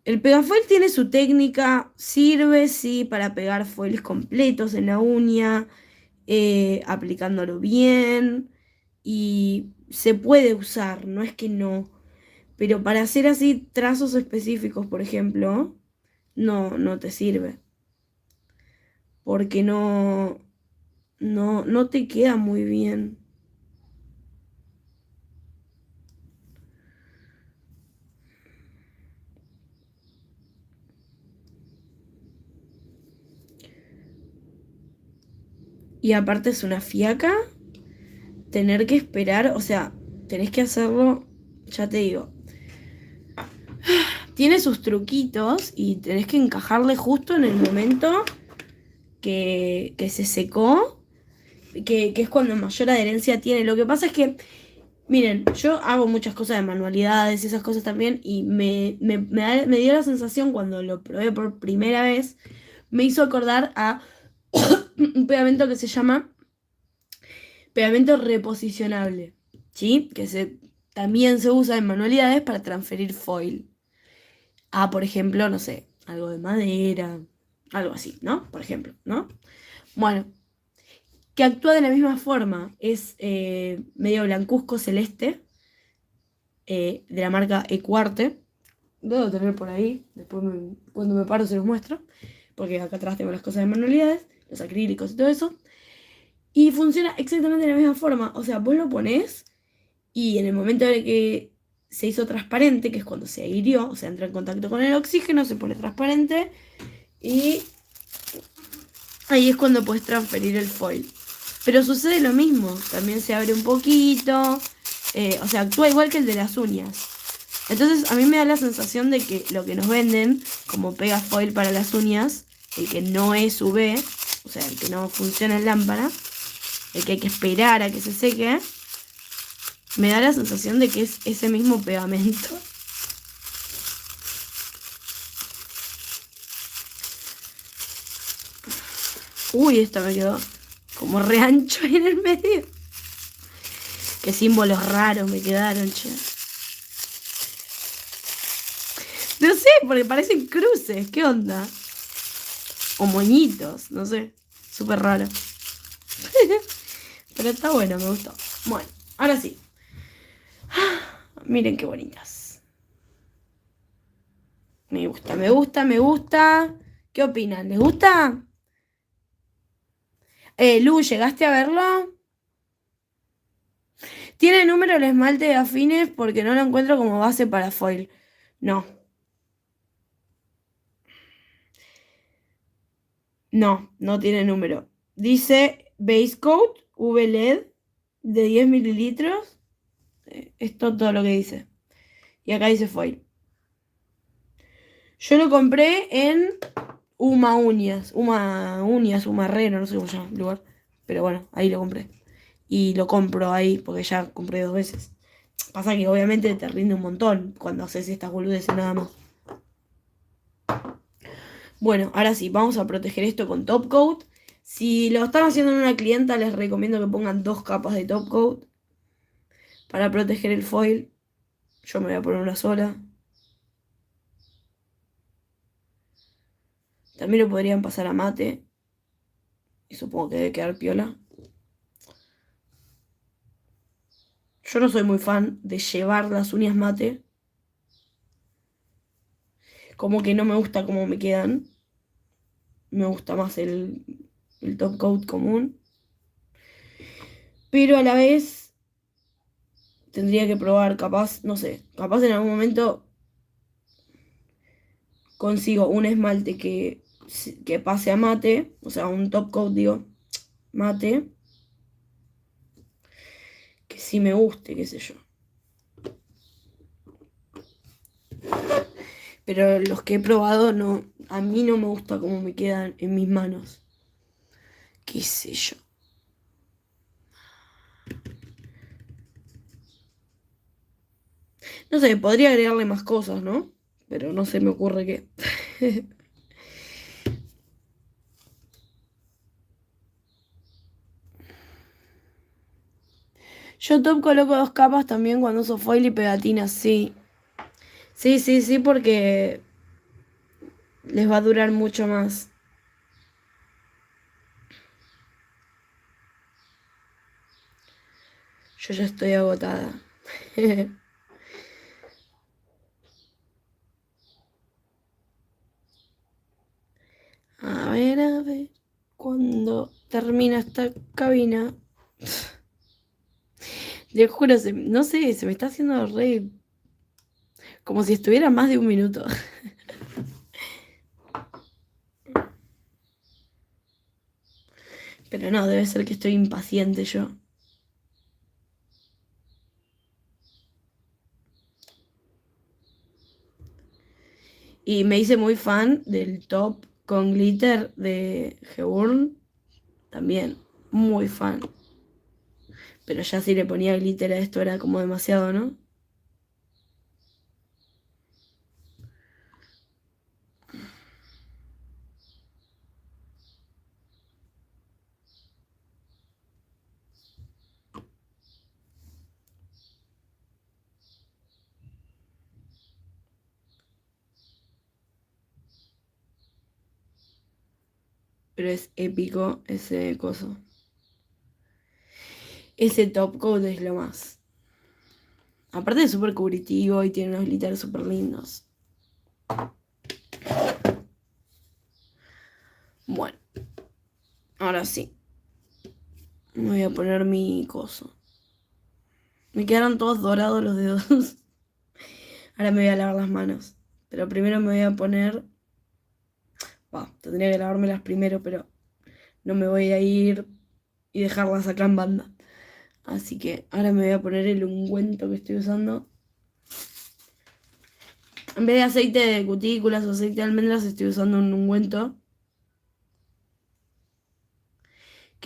El Pegafoil tiene su técnica, sirve, sí, para pegar foils completos en la uña, aplicándolo bien. Y se puede usar, no es que no. Pero para hacer así trazos específicos, por ejemplo, no te sirve. Porque no te queda muy bien. Y aparte es una fiaca tener que esperar, o sea, tenés que hacerlo, ya te digo. Tiene sus truquitos y tenés que encajarle justo en el momento que se secó, que es cuando mayor adherencia tiene. Lo que pasa es que, miren, yo hago muchas cosas de manualidades y esas cosas también, y me dio la sensación cuando lo probé por primera vez, me hizo acordar a un pegamento que se llama pegamento reposicionable, ¿sí? También se usa en manualidades para transferir foil a, por ejemplo, no sé, algo de madera, algo así, ¿no? Por ejemplo, ¿no? Bueno, que actúa de la misma forma, es medio blancuzco celeste, de la marca Ecuarte. Debo tener por ahí, después cuando me paro se los muestro, porque acá atrás tengo las cosas de manualidades, los acrílicos y todo eso. Y funciona exactamente de la misma forma. O sea, vos lo ponés y en el momento de que se hizo transparente, que es cuando se hirió, o sea, entra en contacto con el oxígeno, se pone transparente y ahí es cuando puedes transferir el foil. Pero sucede lo mismo, también se abre un poquito, o sea, actúa igual que el de las uñas. Entonces a mí me da la sensación de que lo que nos venden como pega foil para las uñas, el que no es UV, o sea, el que no funciona en lámpara, el que hay que esperar a que se seque, me da la sensación de que es ese mismo pegamento. Uy, esta me quedó como re ancho ahí en el medio. Qué símbolos raros me quedaron, che. No sé, porque parecen cruces. ¿Qué onda? O moñitos, no sé. Súper raro. Pero está bueno, me gustó. Bueno, ahora sí. Miren qué bonitas. Me gusta, me gusta, me gusta. ¿Qué opinan? ¿Les gusta? Lu, ¿llegaste a verlo? Tiene número el esmalte de afines porque no lo encuentro como base para foil. No. No, no tiene número. Dice Base Coat V-LED de 10 mililitros. Esto todo lo que dice. Y acá dice foil. Yo lo compré en Uma Uñas. Uma Uñas, Umarreno, no sé cómo se llama el lugar. Pero bueno, ahí lo compré. Y lo compro ahí porque ya compré 2 veces. Pasa que obviamente te rinde un montón cuando haces estas boludeces nada más. Bueno, ahora sí, vamos a proteger esto con top coat. Si lo están haciendo en una clienta, les recomiendo que pongan 2 capas de top coat para proteger el foil. Yo me voy a poner una sola. También lo podrían pasar a mate. Y supongo que debe quedar piola. Yo no soy muy fan de llevar las uñas mate. Como que no me gusta cómo me quedan. Me gusta más el top coat común. Pero a la vez tendría que probar, capaz, no sé, capaz en algún momento consigo un esmalte que pase a mate, o sea, un top coat, digo, mate, que sí me guste, qué sé yo. Pero los que he probado, no, a mí no me gusta cómo me quedan en mis manos. Qué sé yo. No sé, podría agregarle más cosas, ¿no? Pero no se me ocurre qué. Yo top coloco 2 capas también cuando uso foil y pegatinas, sí. Sí, sí, sí, porque les va a durar mucho más. Yo ya estoy agotada. A ver, cuando termina esta cabina. Les juro, no sé, se me está haciendo re... Como si estuviera más de un minuto. Pero no, debe ser que estoy impaciente yo. Y me hice muy fan del top con glitter de Geburn. También, muy fan. Pero ya si le ponía glitter a esto era como demasiado, ¿no? Pero es épico ese coso. Ese top coat es lo más. Aparte es súper cubritivo y tiene unos glitters súper lindos. Bueno, ahora sí. Me voy a poner mi coso. Me quedaron todos dorados los dedos. Ahora me voy a lavar las manos. Pero primero me voy a poner... tendría que lavármelas primero, pero no me voy a ir y dejarlas acá en banda. Así que ahora me voy a poner el ungüento que estoy usando. En vez de aceite de cutículas o aceite de almendras, estoy usando un ungüento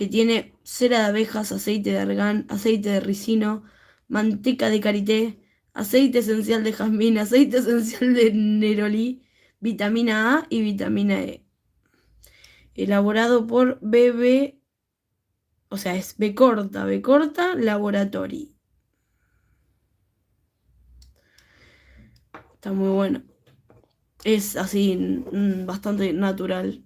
que tiene cera de abejas, aceite de argán, aceite de ricino, manteca de karité, aceite esencial de jazmín, aceite esencial de nerolí, vitamina A y vitamina E. Elaborado por BB, o sea, es B corta Laboratory. Está muy bueno. Es así, bastante natural.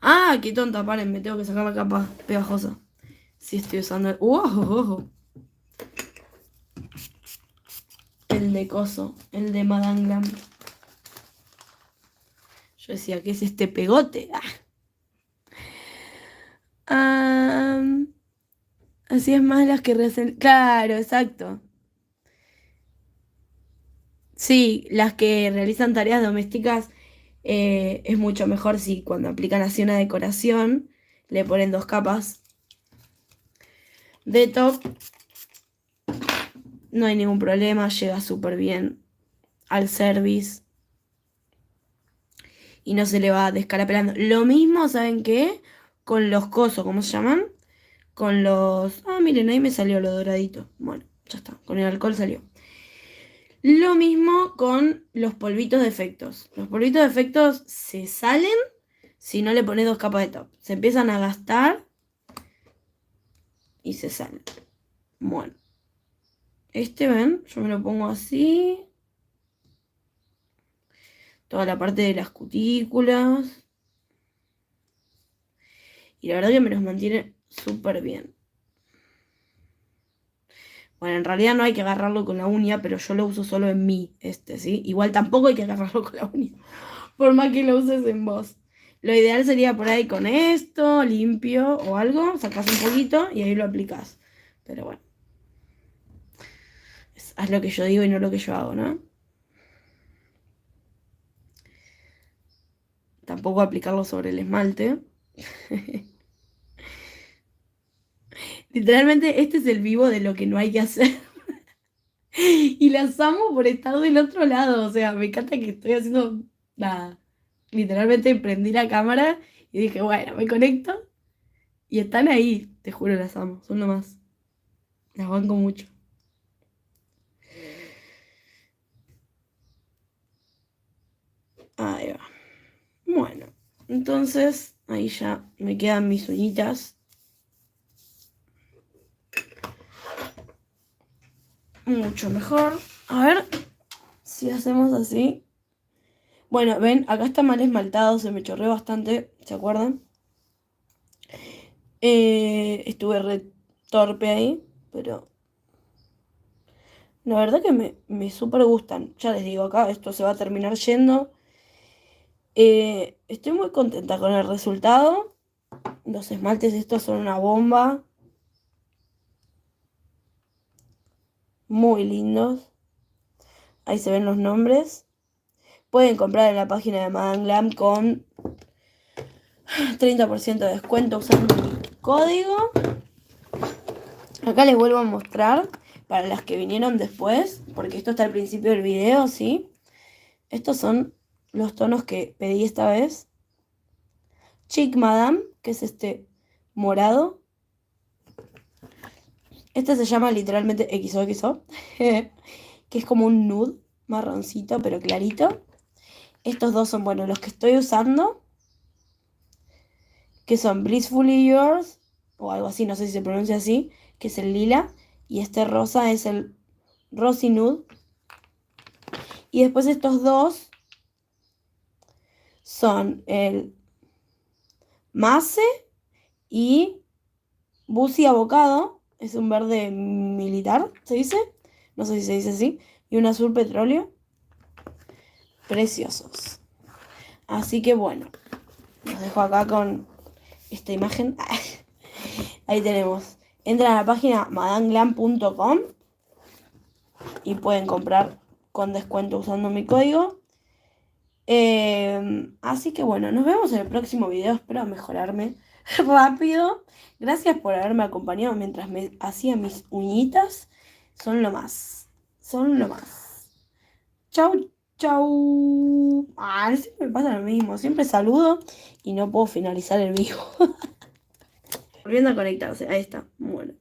Ah, qué tonta, paren, me tengo que sacar la capa pegajosa. Sí, estoy usando el de coso, el de Madame Glam. Yo decía, ¿qué es este pegote? Ah, así es más las que recién. Claro, exacto. Sí, las que realizan tareas domésticas es mucho mejor si cuando aplican así una decoración le ponen 2 capas de top. No hay ningún problema, llega súper bien al service y no se le va descarapelando. Lo mismo, ¿saben qué? Con los cosos, ¿cómo se llaman? Con los... Ah, miren, ahí me salió lo doradito. Bueno, ya está, con el alcohol salió. Lo mismo con los polvitos de efectos. Los polvitos de efectos se salen si no le pones 2 capas de top. Se empiezan a gastar y se salen. Bueno. Ven, yo me lo pongo así. Toda la parte de las cutículas. Y la verdad que me los mantiene súper bien. Bueno, en realidad no hay que agarrarlo con la uña, pero yo lo uso solo en mí, ¿sí? Igual tampoco hay que agarrarlo con la uña, por más que lo uses en vos. Lo ideal sería por ahí con esto, limpio o algo, sacas un poquito y ahí lo aplicás. Pero bueno, haz lo que yo digo y no lo que yo hago, ¿no? Tampoco aplicarlo sobre el esmalte. Literalmente este es el vivo de lo que no hay que hacer. Y las amo por estar del otro lado. O sea, me encanta que estoy haciendo nada. Literalmente prendí la cámara y dije, bueno, me conecto. Y están ahí, te juro, las amo. Son lo más. Las banco mucho. Ahí va. Bueno, entonces ahí ya me quedan mis uñitas. Mucho mejor. A ver si hacemos así. Bueno, ven, acá está mal esmaltado, se me chorreó bastante, ¿se acuerdan? Estuve re torpe ahí, pero la verdad que me súper gustan. Ya les digo, acá esto se va a terminar yendo. Estoy muy contenta con el resultado. Los esmaltes estos son una bomba. Muy lindos. Ahí se ven los nombres. Pueden comprar en la página de Madame Glam con 30% de descuento usando mi código. Acá les vuelvo a mostrar para las que vinieron después, porque esto está al principio del video, ¿sí? Estos son los tonos que pedí esta vez. Chic Madame, que es este morado. Este se llama literalmente XOXO, que es como un nude marroncito, pero clarito. Estos dos son, bueno, los que estoy usando, que son Blissfully Yours, o algo así, no sé si se pronuncia así, que es el lila. Y este rosa es el Rosy Nude. Y después estos dos son el Mace y Busi Avocado. Es un verde militar, ¿se dice? No sé si se dice así. Y un azul petróleo. Preciosos. Así que bueno, los dejo acá con esta imagen. Ahí tenemos. Entran a la página madameglam.com y pueden comprar con descuento usando mi código. Así que bueno, nos vemos en el próximo video. Espero mejorarme rápido. Gracias por haberme acompañado mientras me hacía mis uñitas. Son lo más. Son lo más. Chau, chau. Siempre me pasa lo mismo. Siempre saludo y no puedo finalizar el vivo. volviendo a conectarse. Ahí está. Bueno.